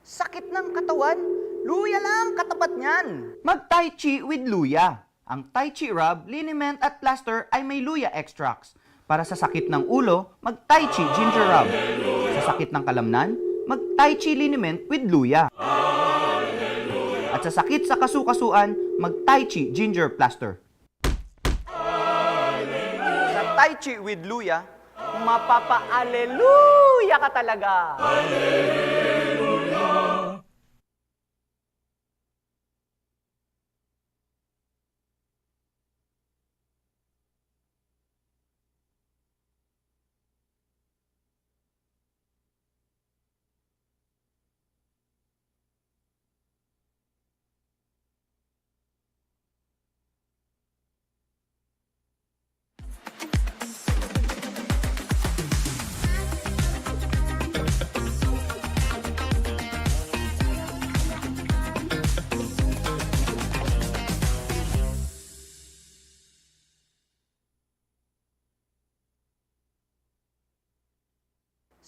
Sakit ng katawan? Luya lang katapat niyan. Mag-Tai Chi with Luya. Ang Tai Chi rub, liniment at plaster ay may Luya extracts. Para sa sakit ng ulo, mag-Tai Chi ginger rub. Sa sakit ng kalamnan, mag-Tai Chi liniment with Luya. At sa sakit sa kasukasuan, mag-Tai Chi ginger plaster. Tai Chi with Luya, mapapa-aleluya ka talaga.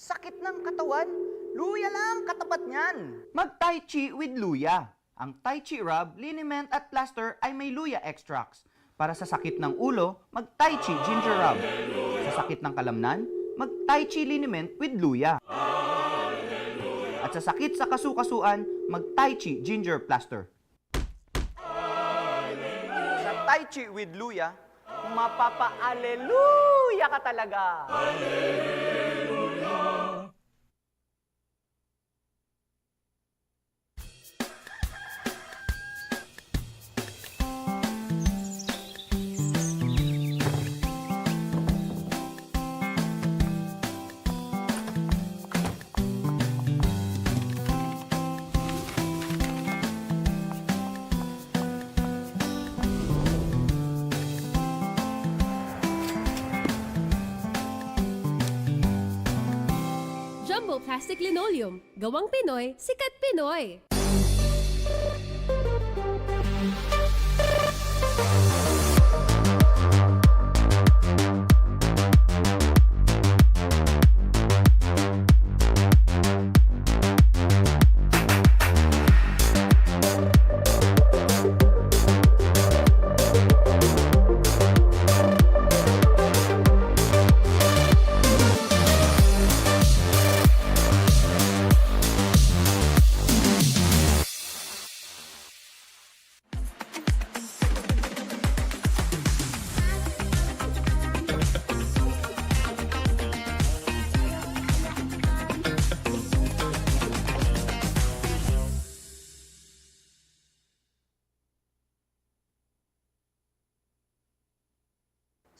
Sakit ng katawan? Luya lang katapat niyan. Mag-Tai Chi with Luya. Ang Tai Chi rub, liniment at plaster ay may Luya extracts. Para sa sakit ng ulo, mag-Tai Chi ginger rub. Sa sakit ng kalamnan, mag-Tai Chi liniment with Luya. At sa sakit sa kasukasuan, mag-Tai Chi ginger plaster. Sa Tai Chi with Luya, mapapa-aleluya ka talaga. Jumbo Plastic Linoleum. Gawang Pinoy, sikat Pinoy.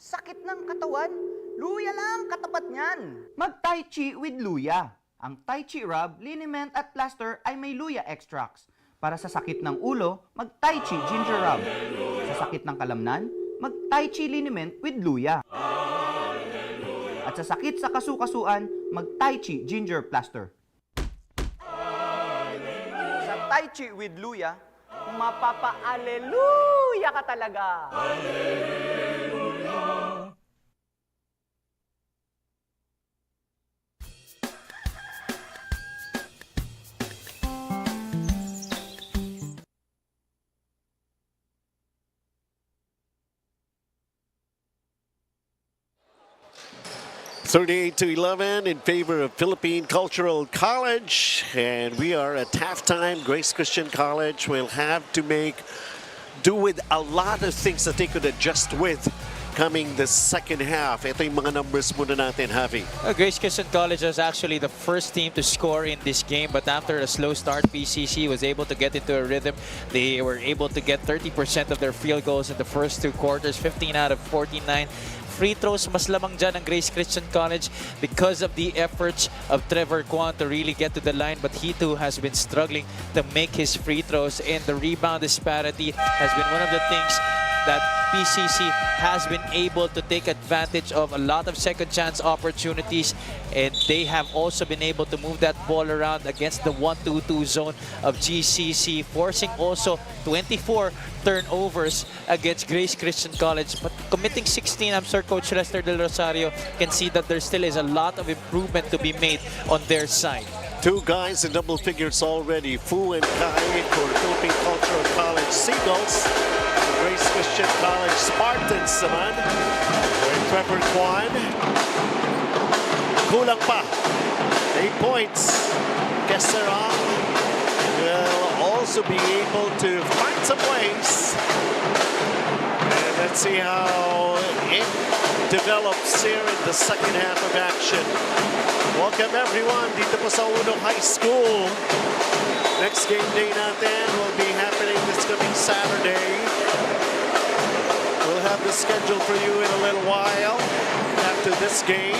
Sakit ng katawan? Luya lang katapat niyan. Mag-Tai Chi with Luya. Ang Tai Chi rub, liniment at plaster ay may Luya extracts. Para sa sakit ng ulo, mag-Tai Chi ginger rub. Sa sakit ng kalamnan, mag-Tai Chi liniment with Luya. At sa sakit sa kasukasuan, mag-Tai Chi ginger plaster. Sa Tai Chi with Luya, mapapa-aleluya ka talaga. (38-11) in favor of Philippine Cultural College, and we are at halftime. Grace Christian College will have to do with a lot of things that they could adjust with coming the second half. Ito yung mga numbers muna natin, Javi. Grace Christian College was actually the first team to score in this game, but after a slow start, PCC was able to get into a rhythm. They were able to get 30% of their field goals in the first two quarters, 15 out of 49. Free throws, mas lamang dyan ang Grace Christian College because of the efforts of Trevor Kwan to really get to the line, but he too has been struggling to make his free throws, and the rebound disparity has been one of the things that PCC has been able to take advantage of. A lot of second chance opportunities, and they have also been able to move that ball around against the 1-2-2 zone of GCC, forcing also 24 turnovers against Grace Christian College, but committing 16. I'm sure Coach Lester Del Rosario can see that there still is a lot of improvement to be made on their side. Two guys in double figures already, Fu and Kai for Philippine Cultural College Seagulls. Grace Christian College Spartans naman, where Trevor Kwan, kulang pa, 8 points. Kesserang will also be able to find some ways. And let's see how it develops here in the second half of action. Welcome everyone dito po sa Unong High School. Next game day natin will be happening this coming Saturday. We'll have the schedule for you in a little while after this game.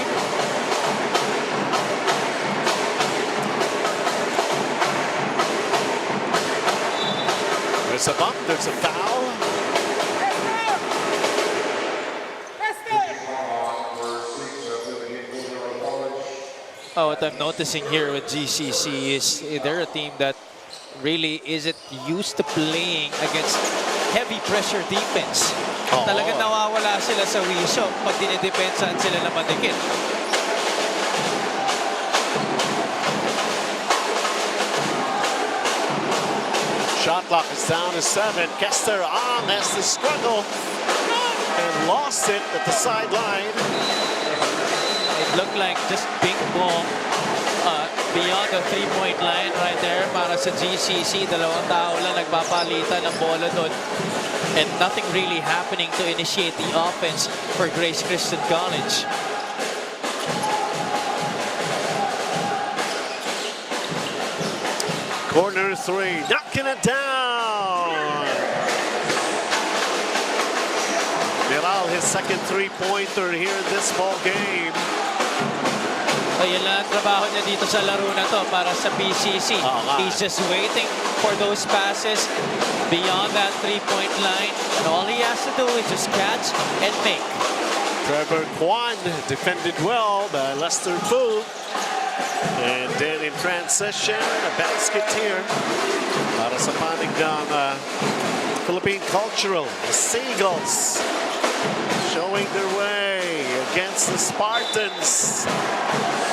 There's a bump, there's a foul. Oh, what I'm noticing here with GCC is they're a team that really isn't used to playing against heavy pressure defense. Talagang nawawala sila sa wisyo pag dinidepensahan sila na madikit. Shot clock is down to 7. Kester Ang has to struggle and lost it at the sideline. It looked like just ping pong beyond the three-point line right there para sa GCC. Dalawang tao lang nagpapalitan ng bola doon. And nothing really happening to initiate the offense for Grace Christian College. Corner 3, knocking it down. Viral, his second three-pointer here in this ball game. Ayun lang ang trabaho niya dito sa laro na to para sa PCC. He's just waiting for those passes beyond that three-point line. And all he has to do is just catch and make. Trevor Kwan defended well by Lester Fu. And then in transition, a basket here para sa panig ng Philippine Cultural. The Seagulls showing their way against the Spartans.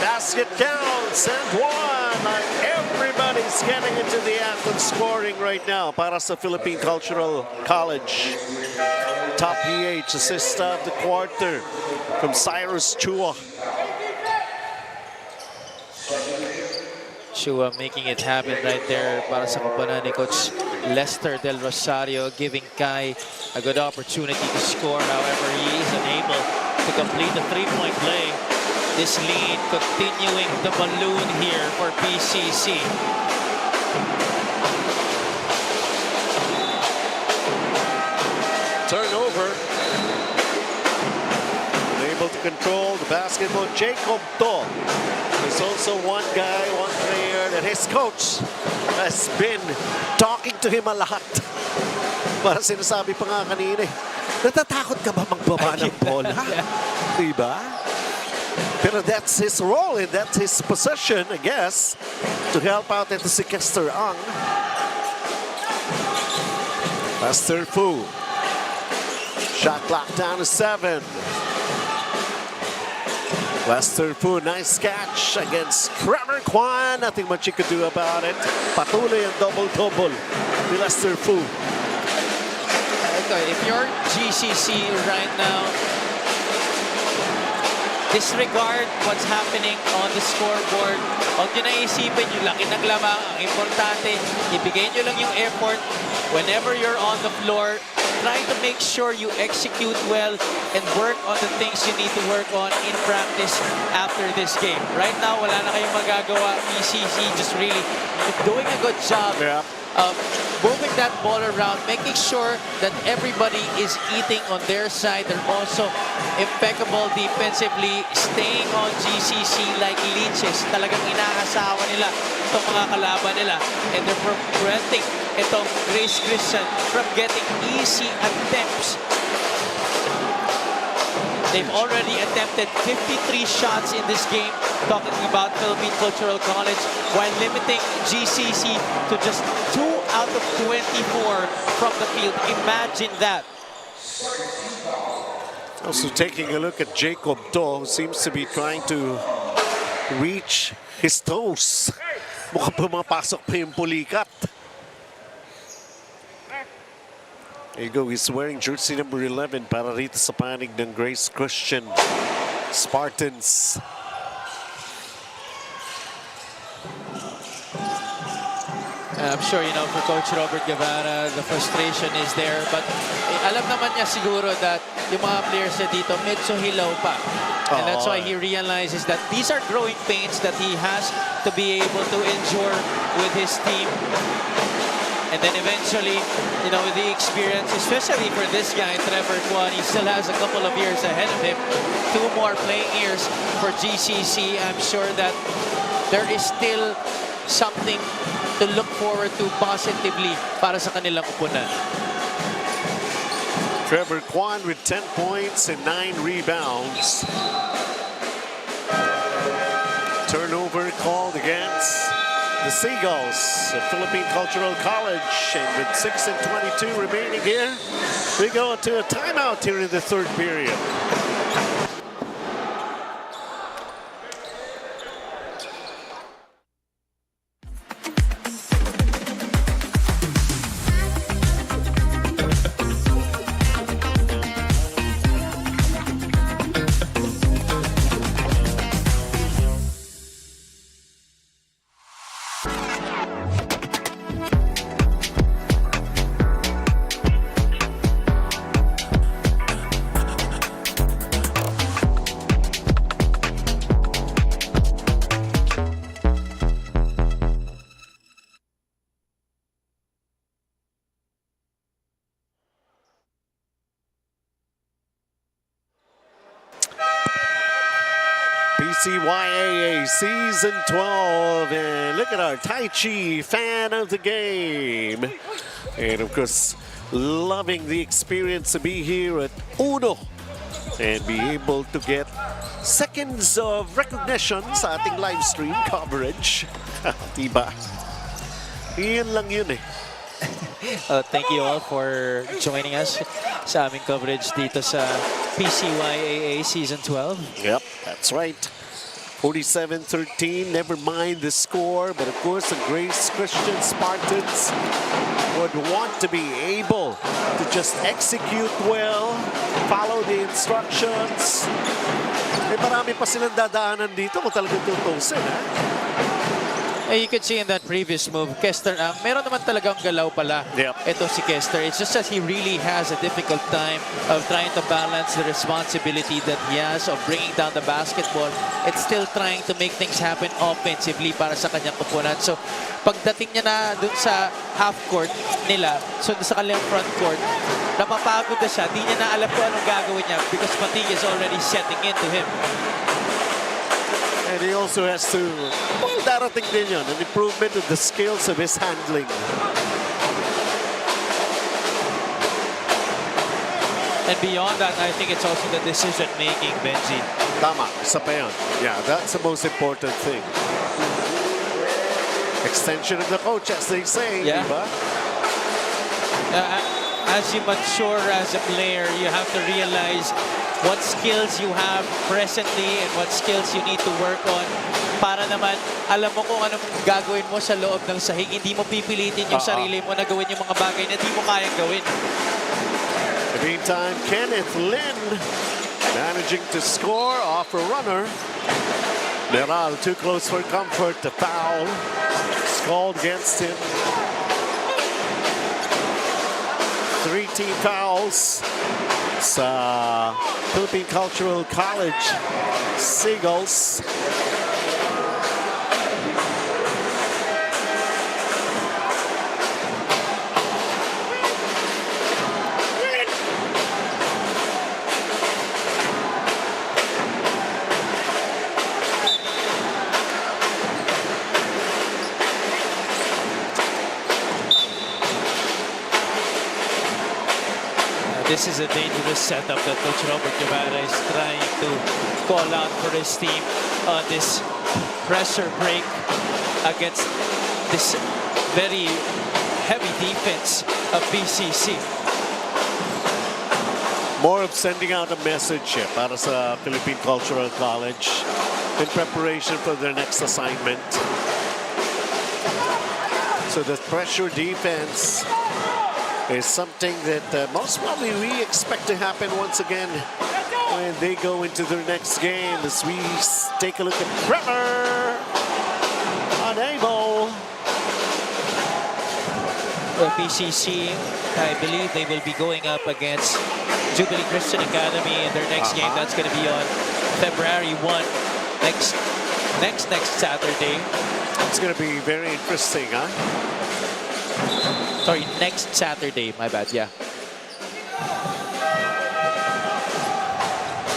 Basket counts and one. Everybody's getting into the act of scoring right now para sa Philippine Cultural College. Top PH assist of the quarter from Cyrus Chua. Chua making it happen right there para sa kumpanan ni Coach Lester Del Rosario, giving Kai a good opportunity to score. However, he is unable to complete the three-point play. This lead continuing the balloon here for PCC. Turnover. Unable to control the basketball. Jacob To. There's also one guy, one player that his coach has been talking to him a lot. Para sinasabi pa nga kanina, natatakot ka ba magbaba ng bola? Diba? Pero that's his role and that's his position, I guess, to help out ito si Kester Ang. Lester Fu. Shot clock down to 7. Lester Fu, nice catch against Trevor Kwan. Nothing much he could do about it. Patuloy ang double-double ni Lester Fu. If you're GCC right now, disregard what's happening on the scoreboard. Huwag nyo na isipin yung laki ng lamang. Ang importante, ibigay nyo lang yung effort. Whenever you're on the floor, try to make sure you execute well and work on the things you need to work on in practice after this game. Right now, wala na kayong magagawa. PCC just really doing a good job of moving that ball around, making sure that everybody is eating on their side. They're also impeccable defensively, staying on GCC like leeches. Talagang inaasawa nila itong mga kalaban nila. And they're preventing itong Grace Christian from getting easy attempts. They've already attempted 53 shots in this game, talking about Philippine Cultural College, while limiting GCC to just 2 out of 24 from the field. Imagine that. Also taking a look at Jacob To, who seems to be trying to reach his toes. Mukhang pumapasok pa yung pulikat. There you go, he's wearing jersey number 11 para rito sa panig ng Grace Christian Spartans. I'm sure, you know, for Coach Robert Guevara, the frustration is there. But alam naman niya siguro that yung mga players niya dito medyo hilaw pa. And that's why he realizes that these are growing pains that he has to be able to endure with his team. And then eventually, you know, with the experience, especially for this guy, Trevor Kwan, he still has a couple of years ahead of him. 2 more playing years for GCC. I'm sure that there is still something to look forward to positively para sa kanilang upunan. Trevor Kwan with 10 points and 9 rebounds. Turnover called against the Seagulls of Philippine Cultural College. And with 6 and 22 remaining here, we go to a timeout here in the 3rd period. PCYAA Season 12, and look at our Tai Chi fan of the game. And of course, loving the experience to be here at Uno and be able to get seconds of recognition sa ating live stream coverage. Diba? Iyan lang yun eh. Thank you all for joining us sa aming coverage dito sa PCYAA Season 12. Yep, that's right. 47-13, never mind the score, but of course the Grace Christian Spartans would want to be able to just execute well, follow the instructions. Eh, marami pa silang dadaanan dito kung talagang tutusin, ha? You could see in that previous move, Kester, meron naman talagang galaw pala. Yep. Ito si Kester. It's just that he really has a difficult time of trying to balance the responsibility that he has of bringing down the basketball. It's still trying to make things happen offensively para sa kanyang opponent. So, pagdating niya na dun sa half court nila, so sa kanilang front court, napapagod na siya. Di niya na alam kung anong gagawin niya because fatigue is already setting into him. And he also has to, well, darating din yun, an improvement in the skills of his handling. And beyond that, I think it's also the decision-making, Benji. Tama, isa pa yun. Yeah, that's the most important thing. Extension of the coach, as they say, Yeah. diba? As you mature as a player, you have to realize what skills you have presently and what skills you need to work on para naman alam mo kung anong gagawin mo sa loob ng sahig. Hindi mo pipilitin yung sarili mo na gawin yung mga bagay na di mo kayang gawin. In the meantime, Kenneth Lin managing to score off a runner. Meral too close for comfort. The foul is called against him. 3 team fouls sa Philippine Cultural College Seagulls. This is a dangerous setup that Coach Robert Guevara is trying to call out for his team on this pressure break against this very heavy defense of PCC. More of sending out a message para sa Philippine Cultural College in preparation for their next assignment. So the pressure defense is something that most probably we expect to happen once again when they go into their next game. As we take a look at Trevor, unable PCC, I believe they will be going up against Jubilee Christian Academy in their next game. That's going to be on February 1, next Saturday. It's going to be very interesting, huh? Sorry, next Saturday. My bad. Yeah.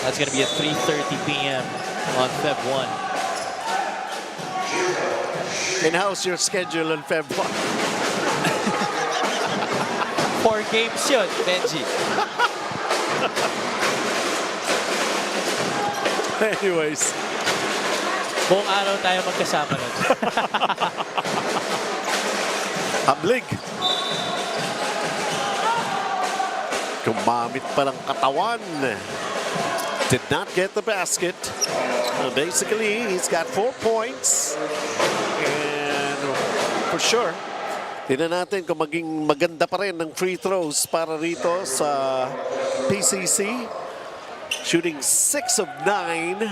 That's going to be at 3:30 p.m. on Feb 1. And how's your schedule on Feb 1? 4 games yun, Benji. Anyways. Buong araw tayo magkasama nun. Hablig. Gumamit pa ng katawan. Did not get the basket. Basically, he's got 4 points. And for sure, tingnan natin kung maging maganda pa rin ng free throws para rito sa PCC. Shooting 6 of 9.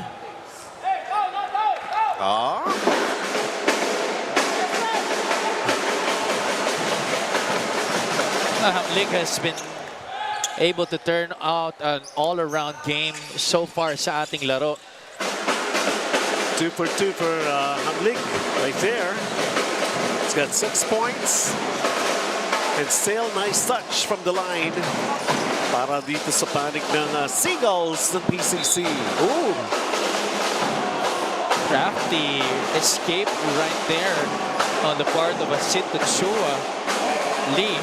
Hamlig has been able to turn out an all-around game so far sa ating laro. 2 for 2 for Hamlig right there. He's got 6 points. And still nice touch from the line para dito sa panig ng Seagulls ng PCC. Ooh! Crafty escape right there on the part of a Sid Chua Lee.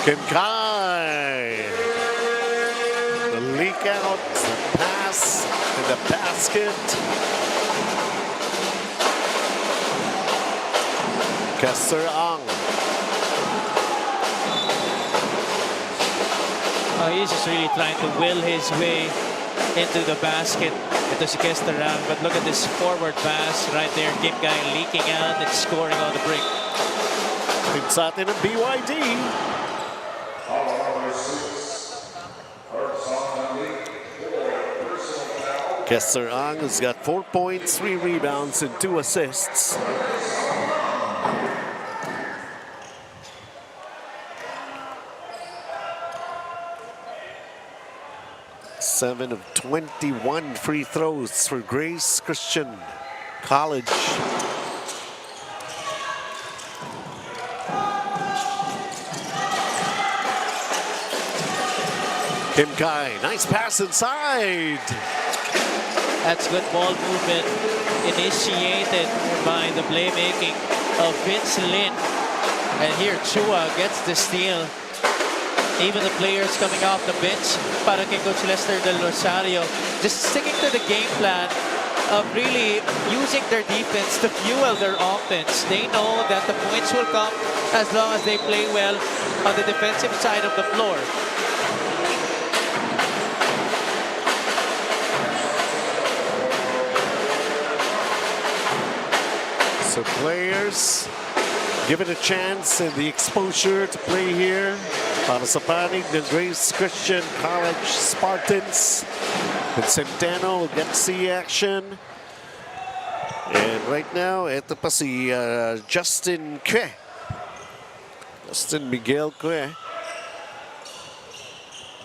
Kim Kai. The leak out, the pass, and the basket. Kester Ang. He's just really trying to will his way into the basket. Ito si Kester Ang. But look at this forward pass right there. Kim Kai leaking out and scoring on the break. Team sa atin ng BYD. Kester Ang has got 4 points, 3 rebounds, and 2 assists. Seven of 21 free throws for Grace Christian College. Kim Kai, nice pass inside. That's good ball movement initiated by the playmaking of Vince Lin. And here Chua gets the steal. Even the players coming off the bench para kay Coach Lester Del Rosario just sticking to the game plan of really using their defense to fuel their offense. They know that the points will come as long as they play well on the defensive side of the floor. So players given a chance and the exposure to play here para sa panig ng Grace Christian College Spartans. And Centeno will get to see action. And right now, ito pa si Justin Kwe. Justin Miguel Kwe.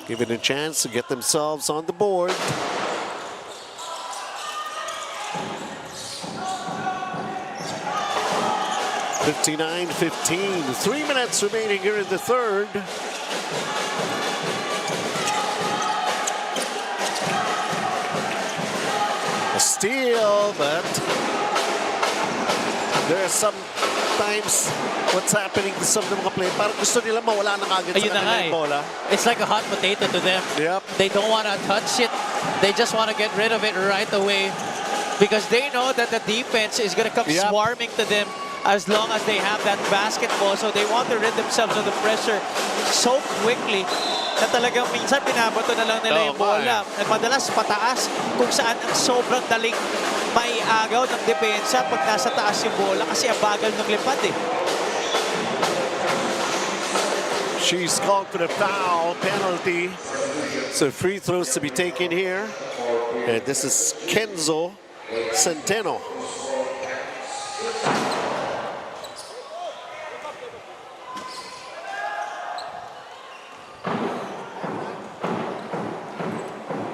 Given a chance to get themselves on the board. (59-15). 3 minutes remaining here in the third. A steal, but there are sometimes what's happening to some of the mga play. Parang gusto nila mawala na agad sa kanilang bola. It's like a hot potato to them. Yep. They don't want to touch it. They just want to get rid of it right away because they know that the defense is going to come swarming to them as long as they have that basketball. So they want to rid themselves of the pressure so quickly na talagang minsan binabato na lang nila yung bola. At madalas pataas kung saan ang sobrang daling may agaw ng depensa pag nasa taas yung bola kasi ang bagal ng lipad eh. She's called for the foul penalty. So free throws to be taken here. And this is Kenzo Centeno.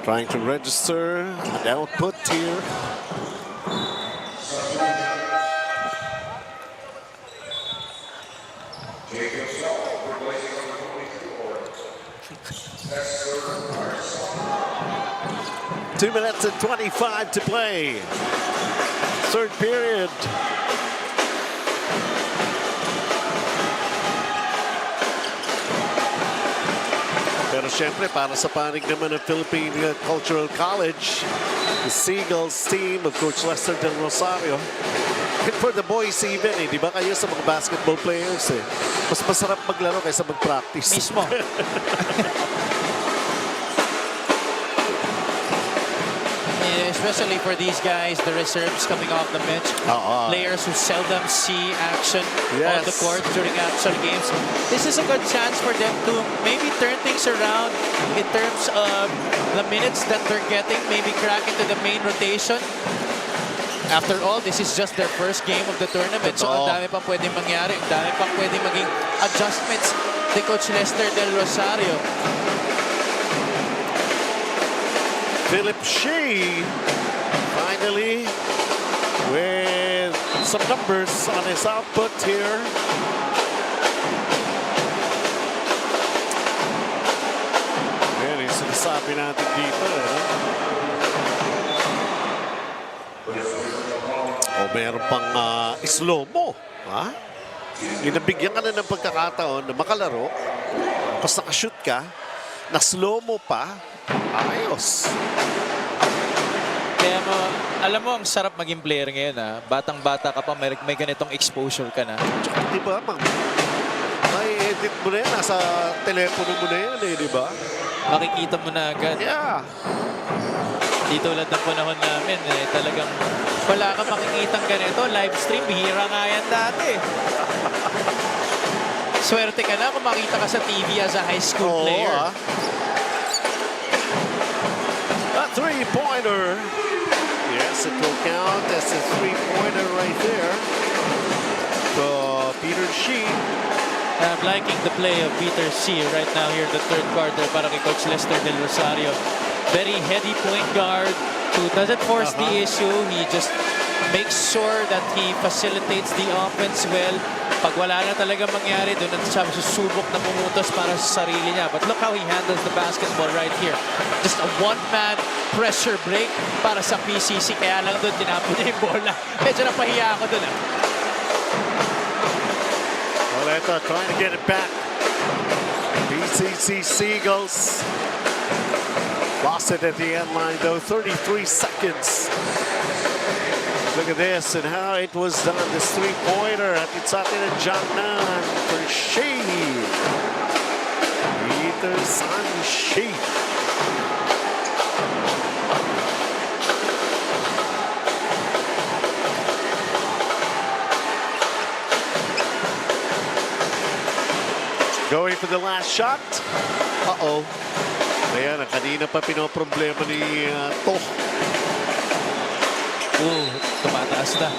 Trying to register an output here. Two minutes and 25 to play. Third period. Pero syempre, para sa panig naman ng Philippine Cultural College, the Seagulls team of Coach Lester Del Rosario. And for the boys even, di ba kayo sa mga basketball players mas masarap maglaro kaysa mag-practice. Mismo. Especially for these guys, the reserves coming off the bench, players who seldom see action on the court during actual games. This is a good chance for them to maybe turn things around in terms of the minutes that they're getting, maybe crack into the main rotation. After all, this is just their first game of the tournament. So ang dami pang pwedeng mangyari, ang dami pang pwedeng maging adjustments ni Coach Lester Del Rosario. Philip Shea finally with some numbers on his output here. Yan yung sinasabi natin dito. O meron pang slow-mo. Inabigyan ka na ng pagkakataon na makalaro, tapos nakashoot ka, na slow-mo pa, ayos. Kaya alam mo, ang sarap maging player ngayon Batang-bata ka pa, may ganitong exposure ka na. Tsaka, di ba, may edit mo na yan, nasa telepono mo na yan di ba? Makikita mo na agad. Yeah. Di tulad ng panahon namin, talagang wala kang makikitang ganito. Live stream, bihira nga yan dati. Swerte ka na kung makita ka sa TV as a high school player. A three-pointer. Yes, it will count as a three-pointer right there. So, Peter Shea. I'm liking the play of Peter Shea right now here in the third quarter para kay Coach Lester Del Rosario. Very heady point guard who doesn't force the issue. He just makes sure that he facilitates the offense well. Pag wala na talaga mangyari, doon na siya susubok na pumutos para sa sarili niya. But look how he handles the basketball right here. Just a one-man pressure break para sa PCC. Kaya lang doon, tinapon niya yung bola. Medyo napahiya ako doon. Well, I thought trying to get it back. PCC Seagulls lost it at the end line, though. 33 seconds. Look at this and how it was done. This three-pointer at sa atin ng Jangnan for Shea. Peter San Shea. Going for the last shot. Uh-oh. Ayan, kanina pa pinoproblema ni Toh. Ooh, tumataas na.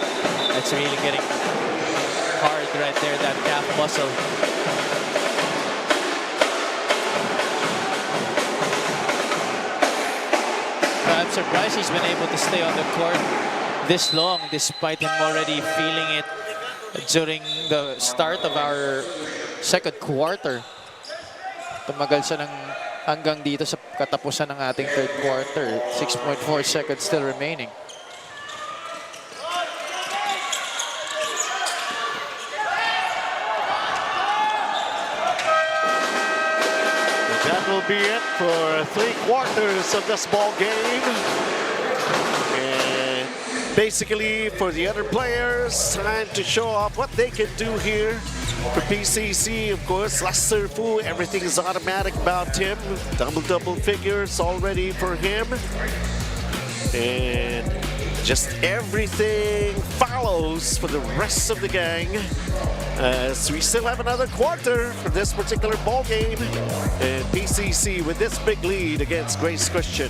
That's really getting hard right there, that calf muscle. I'm surprised he's been able to stay on the court this long despite him already feeling it during the start of our second quarter. Tumagal siya ng hanggang dito sa katapusan ng ating third quarter. 6.4 seconds still remaining. That will be it for 3 quarters of this ball game. And basically, for the other players, time to show off what they can do here. For PCC, of course, Lester Fu, everything is automatic about him. Double figures already for him. And just everything follows for the rest of the gang. As we still have another quarter for this particular ball game. And PCC with this big lead against Grace Christian.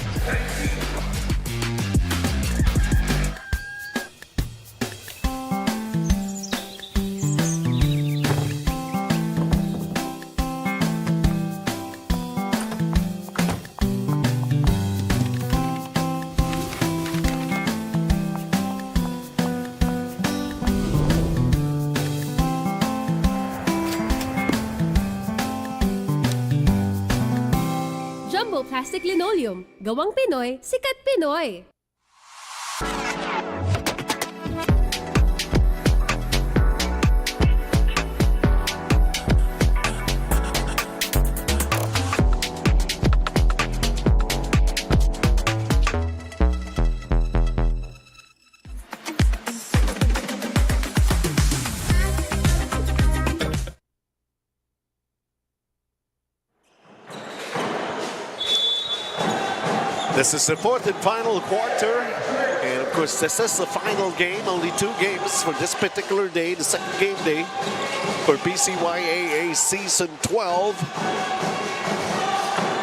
Jumbo Plastic Linoleum. Gawang Pinoy, sikat Pinoy. This is the fourth and final quarter. And of course, this is the final game. Only 2 games for this particular day, the second game day for PCYAA Season 12.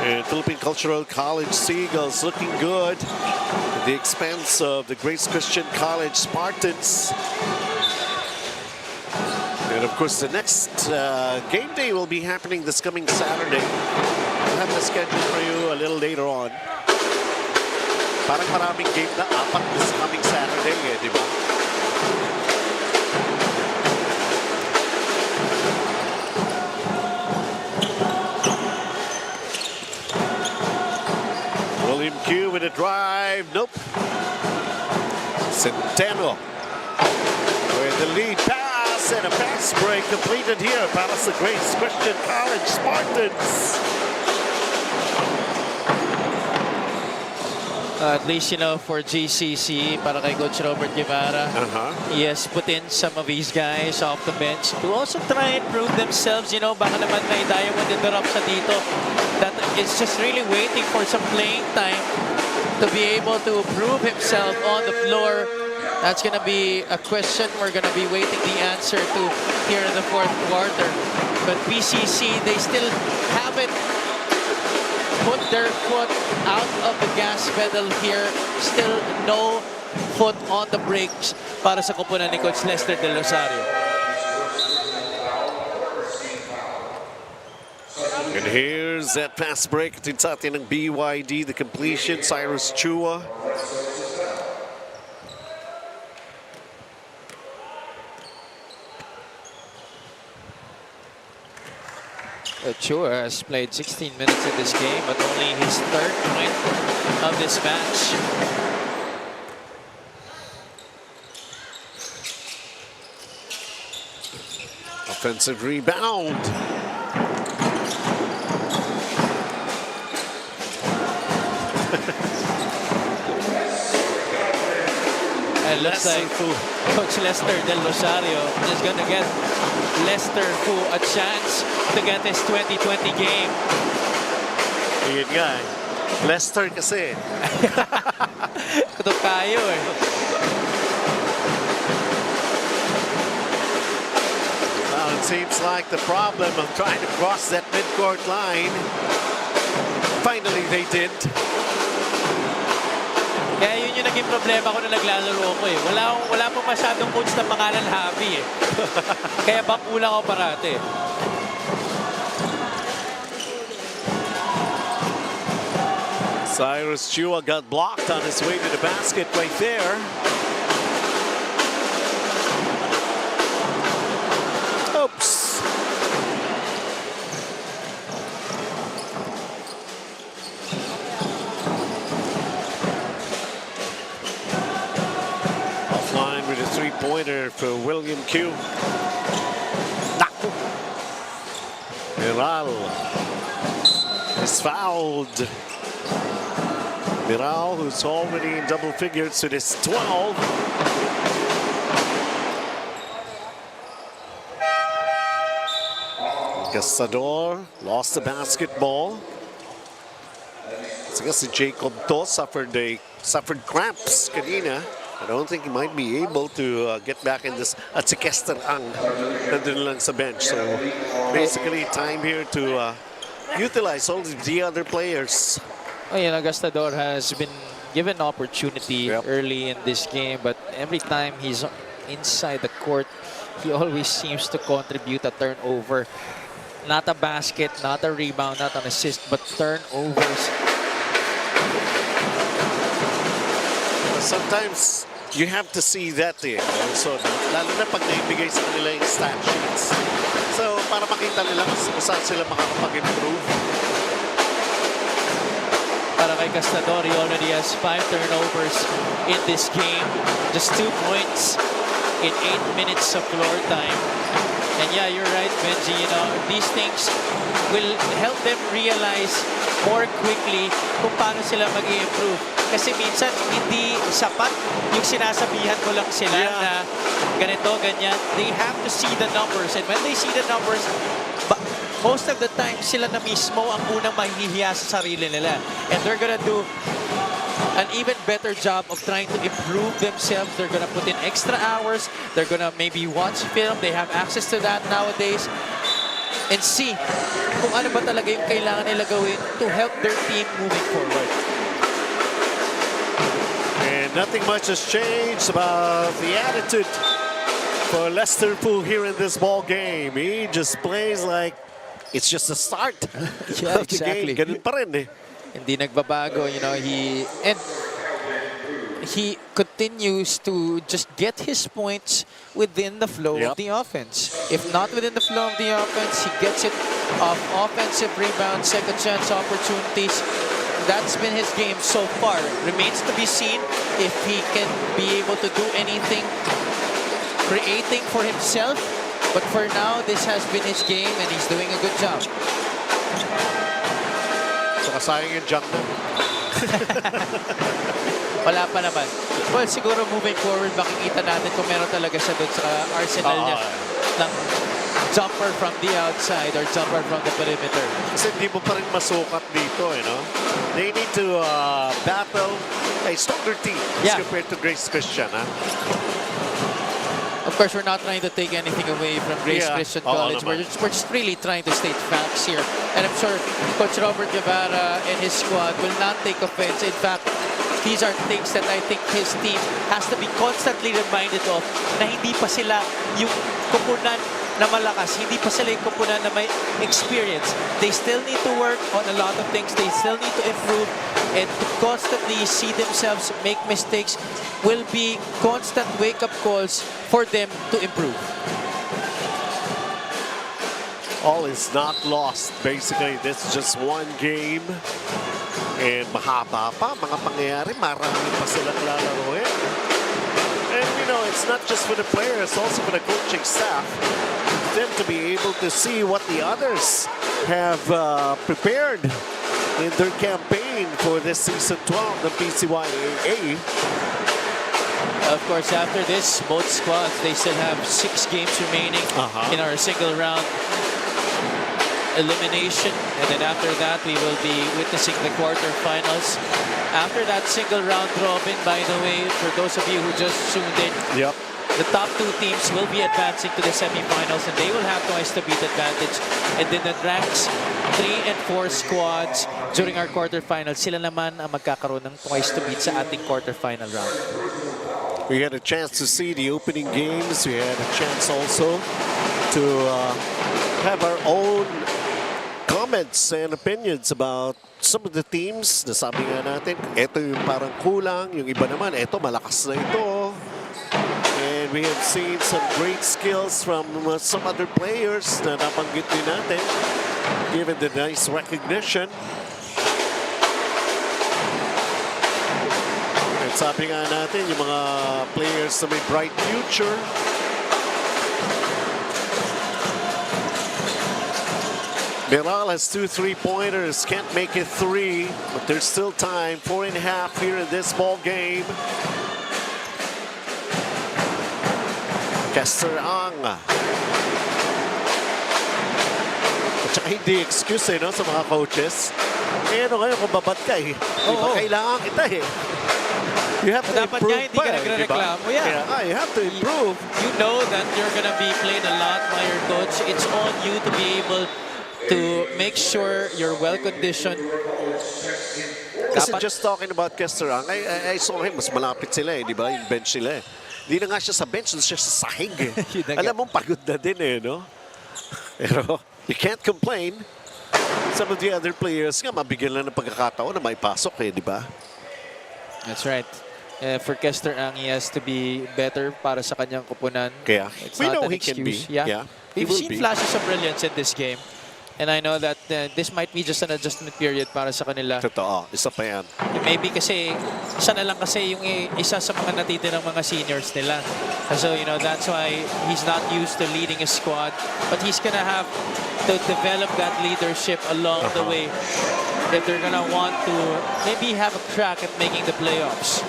And Philippine Cultural College Seagulls looking good at the expense of the Grace Christian College Spartans. And of course, the next game day will be happening this coming Saturday. We'll have the schedule for you a little later on. Parang maraming game na 4 this coming Saturday, di ba? William Q with a drive. Nope. Centeno with the lead pass and a fast break completed here para sa Grace Christian College Spartans. At least, you know, for GCC, para kay Coach Robert Guevara, he has put in some of these guys off the bench to also try and prove themselves. You know, baka naman may Diamond interrupt siya dito that is just really waiting for some playing time to be able to prove himself on the floor. That's going to be a question we're going to be waiting the answer to here in the fourth quarter. But PCC, they still haven't put their foot out of the gas pedal here. Still no foot on the brakes para sa koponan ni Coach Lester Del Rosario. And here's that fast break. Din sa atin ng BYD, the completion, Cyrus Chua. Chua has played 16 minutes in this game, but only his 3rd point of this match. Offensive rebound. And looks like Coach Lester Del Rosario is going to get Lester Fu a chance to get his 2020 game. Yun nga eh. Lester kasi. Ito tayo eh. Well, it seems like the problem of trying to cross that midcourt line, finally they did. Kaya yun yung naging problema ko na naglalaro ko eh. Wala pong masyadong coach na pangalan Javi eh. Kaya bakula ko parate. Cyrus Chua got blocked on his way to the basket right there. Oops. Offline with a three-pointer for William Q. Meral is fouled. Miral, who's already in double figures with his 12. Gastador lost the basketball. I guess Jacob To suffered cramps kanina. I don't think he might be able to get back in this. At si Kester Ang nandun lang sa bench. So basically time here to utilize all the other players. Oh, you know, Gastador has been given opportunity early in this game, but every time he's inside the court, he always seems to contribute a turnover. Not a basket, not a rebound, not an assist, but turnovers. Sometimes you have to see that also, lalo na pag naibigay sa kanila yung stat sheets. So, para makita nila kung saan sila makakapag-improve. Para kay Gastador, he already has 5 turnovers in this game. Just 2 points in 8 minutes of floor time. And yeah, you're right, Benji. You know, these things will help them realize more quickly kung paano sila mag-i-improve. Kasi minsan, hindi sapat yung sinasabihan mo lang sila na ganito, ganyan. They have to see the numbers. And when they see the numbers, most of the time, sila na mismo ang unang mahihiya sa sarili nila. And they're gonna do an even better job of trying to improve themselves. They're gonna put in extra hours. They're gonna maybe watch film. They have access to that nowadays. And see kung ano ba talaga yung kailangan nila gawin to help their team moving forward. And nothing much has changed about the attitude for Lester Poole here in this ball game. He just plays like it's just the start Yeah, of the exactly. game. Ganun pa rin eh. Hindi nagbabago, you know, he continues to just get his points within the flow of the offense. If not within the flow of the offense, he gets it off offensive rebounds, second chance opportunities. That's been his game so far. Remains to be seen if he can be able to do anything creating for himself. But for now, this has been his game and he's doing a good job. Saka sayang yung jump na. Wala pa naman. Well, siguro moving forward, makikita natin kung meron talaga siya doon sa arsenal niya ng jumper from the outside or jumper from the perimeter. Kasi hindi mo pa rin masukat dito, you know? They need to battle a stronger team as compared to Grace Christian, ha? Of course, we're not trying to take anything away from Grace Christian College. We're just really trying to state facts here. And I'm sure Coach Robert Guevara and his squad will not take offense. In fact, these are things that I think his team has to be constantly reminded of na hindi pa sila yung kupunan na malakas. Hindi pa sila yung kupunan na may experience. They still need to work on a lot of things. They still need to improve. And to constantly see themselves make mistakes will be constant wake-up calls for them to improve. All is not lost. Basically, this is just one game. And mahaba pa, mga pangyayari, marami pa silang lalaroin. And you know, it's not just for the players, also for the coaching staff. Them to be able to see what the others have prepared in their campaign for this season 12, the PCYAA. Of course, after this, both squads, they still have 6 games remaining in our single round elimination. And then after that, we will be witnessing the quarterfinals. After that single round robin, by the way, for those of you who just tuned in, the top 2 teams will be advancing to the semifinals and they will have twice to beat advantage. And then the ranks 3 and 4 squads during our quarterfinals, sila naman ang magkakaroon ng twice to beat sa ating quarterfinal round. We had a chance to see the opening games. We had a chance also to have our own comments and opinions about some of the teams. Nasabi nga natin, ito yung parang kulang. Yung iba naman, ito malakas na ito. And we have seen some great skills from some other players na nabanggit din natin, given the nice recognition. At sabi nga natin, yung mga players na may bright future. Miral has 2 3-pointers, can't make it 3, but there's still time. 4.5 here in this ball game. Kester Ang. At saka hindi excuse no, sa mga coaches. Eh ano ngayon kung babad ka eh. Diba, kailangan kita eh. You have to Dapat nga improve hindi ka nagre-reklamo. Yeah. Kaya nga, you have to improve. You know that you're gonna be played a lot by your coach. It's on you to be able to make sure you're well-conditioned. Kasi just talking about Kester Ang, I saw him, mas malapit sila eh, di ba? Yung bench sila eh. Hindi na nga siya sa bench, siya sa sahig eh. Alam mo, pagod na din eh, no? Pero you can't complain. Some of the other players nga, mabigyan lang ng pagkakataon na may pasok eh, di ba? That's right. For Kester Ang, he has to be better para sa kanyang kupunan. Kaya, It's we not know an he can be. excuse. Yeah. He We've will seen be. flashes of brilliance in this game. And I know that this might be just an adjustment period para sa kanila. Totoo, isa pa yan. Maybe kasi, isa na lang kasi yung isa sa mga natitirang mga seniors nila. So, you know, that's why he's not used to leading a squad. But he's gonna have to develop that leadership along the way if they're gonna want to maybe have a crack at making the playoffs.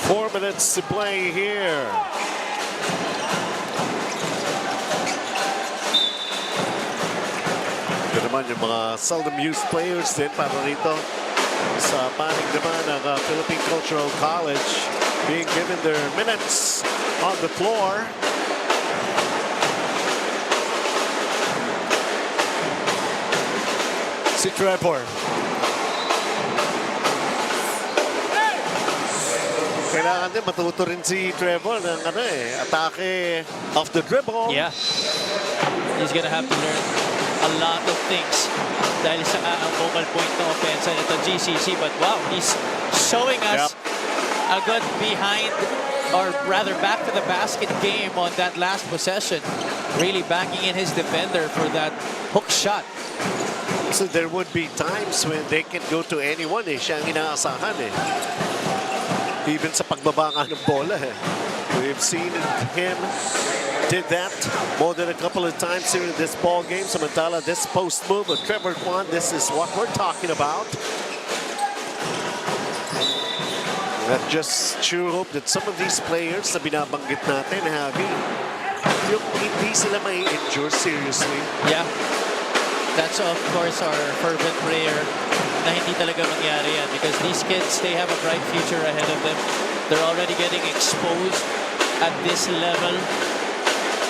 4 minutes to play here. Ito naman yung mga seldom used players din para rito sa panig naman ng Philippine Cultural College being given their minutes on the floor. Si Trevor. Kailangan din matuto rin si Trevor ng atake off the dribble. Yeah. He's gonna have to learn a lot of things dahil sa ang focal point ng offense nito GCC. But wow, he's showing us a good behind, or rather back to the basket game on that last possession. Really backing in his defender for that hook shot. So there would be times when they can go to anyone eh. Siya ang inaasahan eh. Even sa pagbaba nga ng bola eh. We've seen him did that more than a couple of times here in this ball game. Samantala, this post move of Trevor Kwan, this is what we're talking about. I just sure hope that some of these players na binabanggit natin, Javi, yung hindi sila may injure seriously. Yeah. That's of course our fervent prayer na hindi talaga mangyari yan, because these kids, they have a bright future ahead of them. They're already getting exposed at this level,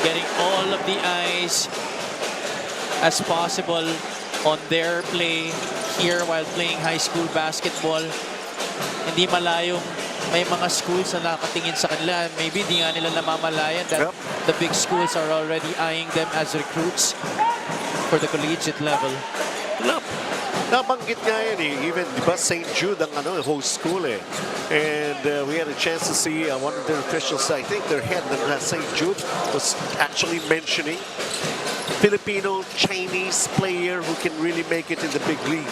getting all of the eyes as possible on their play here while playing high school basketball. Hindi malayong may mga schools na nakatingin sa kanila. Maybe di nga nila namamalayan that the big schools are already eyeing them as recruits for the collegiate level. Nabanggit nga yan eh. Even, di ba, St. Jude ang host school eh. And we had a chance to see one of their officials, I think their head ng St. Jude was actually mentioning Filipino-Chinese player who can really make it in the big league.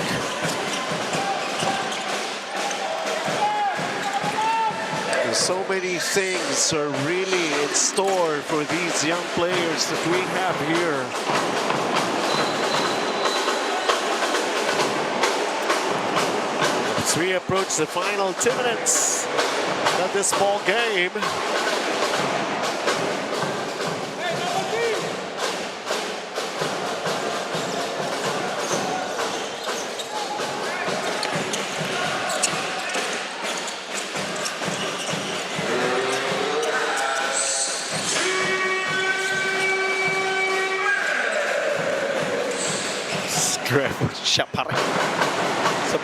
There's so many things are really in store for these young players that we have here. As we approach the final 2 minutes of this ball game. Trevor, siya pa rin. Sa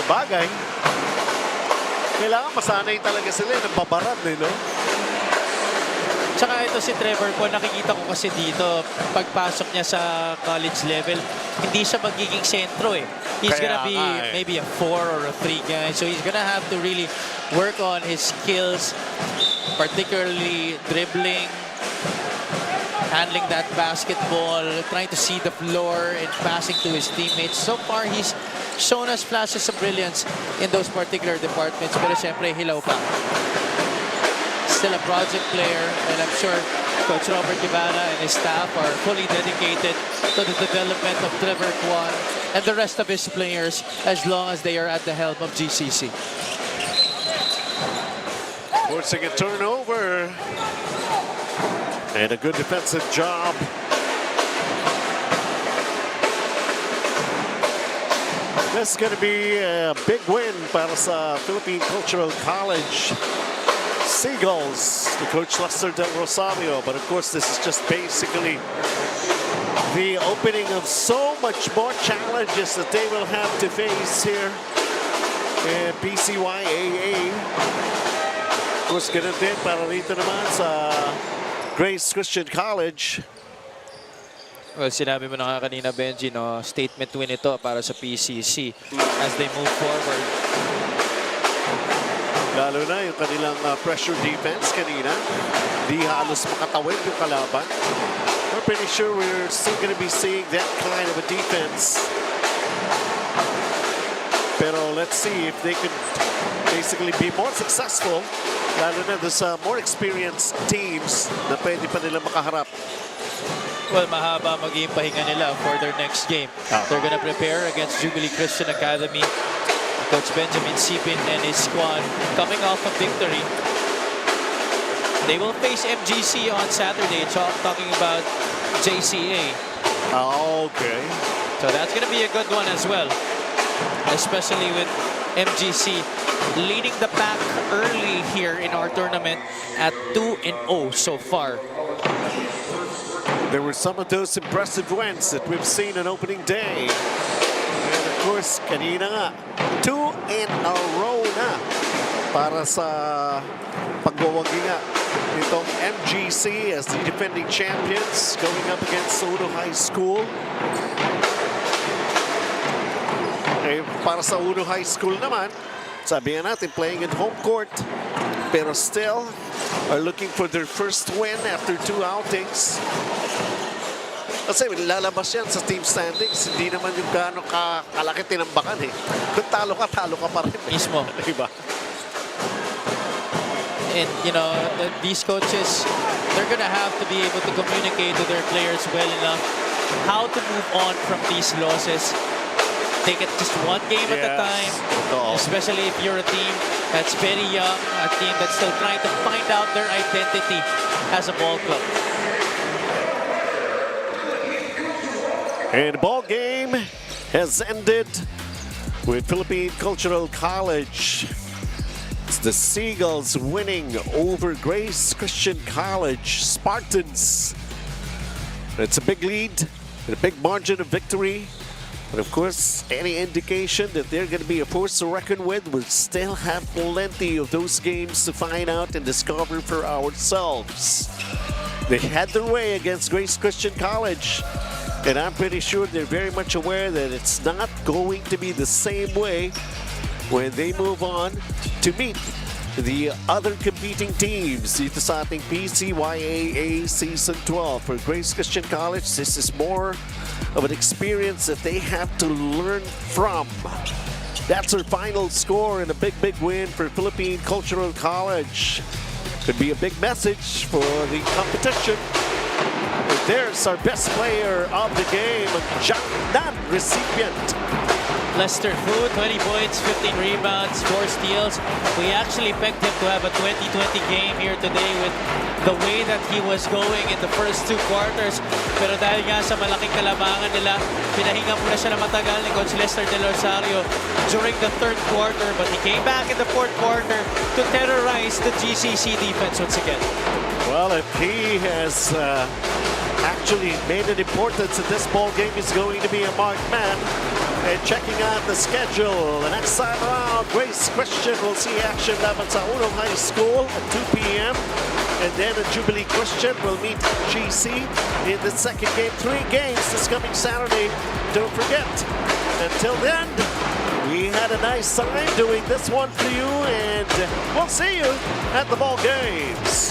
bagay, kailangan masanay talaga sila ng babaran eh, no? Tsaka ito si Trevor po, nakikita ko kasi dito, pagpasok niya sa college level, hindi siya magiging sentro eh. He's gonna be maybe a 4 or a 3 guy. So he's gonna have to really work on his skills, particularly dribbling, handling that basketball, trying to see the floor and passing to his teammates. So far, he's shown us flashes of brilliance in those particular departments. Pero siyempre, hilaw pa. Still a project player, and I'm sure Coach Robert Gibana and his staff are fully dedicated to the development of Trevor Kwan and the rest of his players as long as they are at the helm of GCC. Forcing a turnover. And a good defensive job. This is going to be a big win para sa Philippine Cultural College Seagulls to Coach Lester Del Rosario. But of course, this is just basically the opening of so much more challenges that they will have to face here in PCYAA. Of course, ganun din para rito naman sa Grace Christian College. Well, sinabi mo na nga kanina, Benji, no? Statement win ito para sa PCC as they move forward. Lalo na yung kanilang pressure defense kanina. Di halos makatawid yung kalaban. We're pretty sure we're still going to be seeing that kind of a defense. Pero let's see if they could basically be more successful. Lalo na there's more experienced teams na pwede pa nila makaharap. Well, mahaba magiging pahinga nila for their next game. They're gonna prepare against Jubilee Christian Academy. Coach Benjamin Sipin and his squad coming off a victory. They will face MGC on Saturday. Talking about JCA. Okay. So that's gonna be a good one as well. Especially with MGC leading the pack early here in our tournament at 2-0 so far. There were some of those impressive wins that we've seen on opening day. And of course, kanina nga, 2 in a row na para sa pagwawagi nga nitong MGC as the defending champions going up against Uno High School. Eh, para sa Uno High School naman, sabihan natin playing in home court, pero still are looking for their first win after 2 outings. Kasi lalabas yan sa team standings, hindi naman yung gaano kalaki tinambakan eh. Kung talo ka pa rin. Mismo. Diba? And you know, these coaches, they're gonna have to be able to communicate to their players well enough how to move on from these losses. Take it just one game at a time, especially if you're a team that's very young, a team that's still trying to find out their identity as a ball club. And the ball game has ended with Philippine Cultural College. It's the Seagulls winning over Grace Christian College Spartans. It's a big lead and a big margin of victory. But of course, any indication that they're going to be a force to reckon with, we'll still have plenty of those games to find out and discover for ourselves. They had their way against Grace Christian College, and I'm pretty sure they're very much aware that it's not going to be the same way when they move on to meet the other competing teams dito sa ating PCYAA Season 12. For Grace Christian College, this is more of an experience that they have to learn from. That's our final score and a big win for Philippine Cultural College. Could be a big message for the competition. But there's our best player of the game, Jack Nan recipient. Lester Fu, 20 points, 15 rebounds, 4 steals. We actually pegged him to have a 20-20 game here today with the way that he was going in the first 2 quarters. Pero dahil nga sa malaking kalamangan nila, pinahinga muna siya na matagal ni Coach Lester Del Rosario during the 3rd quarter. But he came back in the 4th quarter to terrorize the GCC defense once again. Well, if he has actually made an importance in this ball game, is going to be a marked man. And checking out the schedule, the next time around, Grace Christian will see action laban sa Uno High School at 2 p.m. And then Jubilee Christian will meet GC in the second game. 3 games this coming Saturday. Don't forget. Until then, we had a nice time doing this one for you, and we'll see you at the ball games.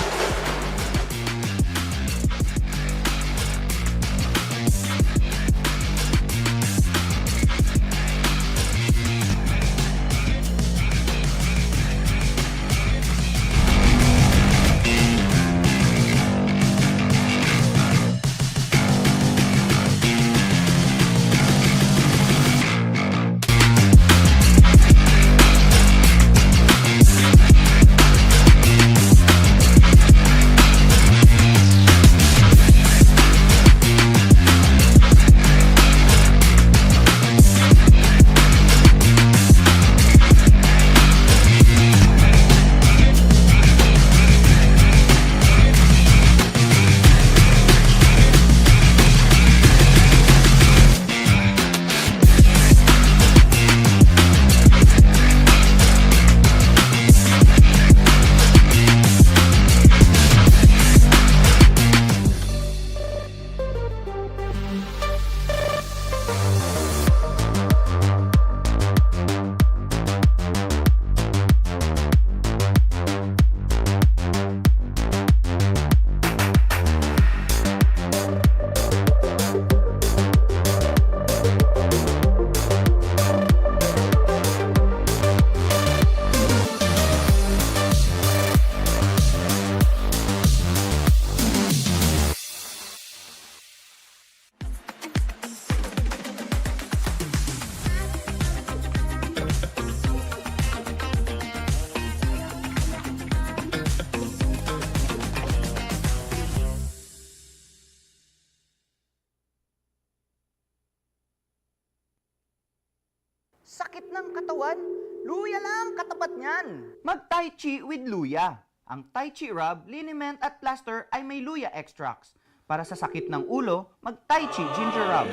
sakit ng katawan, luya lang katapat niyan. Mag-Tai Chi with luya. Ang Tai Chi rub, liniment at plaster ay may luya extracts. Para sa sakit ng ulo, mag-Tai Chi ginger rub.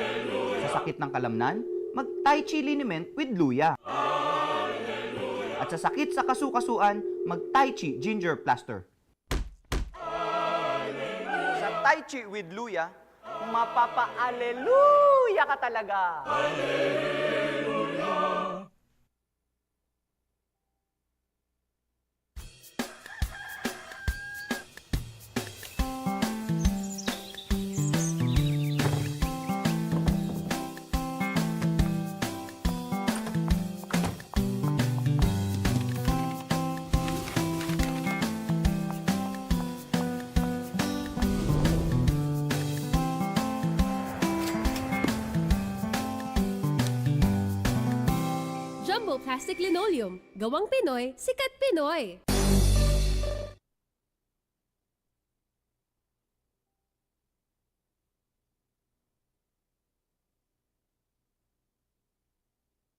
Sa sakit ng kalamnan, mag-Tai Chi liniment with luya. At sa sakit sa kasukasuan, mag-Tai Chi ginger plaster. Sa Tai Chi with luya, mapapa-aleluya ka talaga. Jumbo Plastic Linoleum. Gawang Pinoy, sikat Pinoy.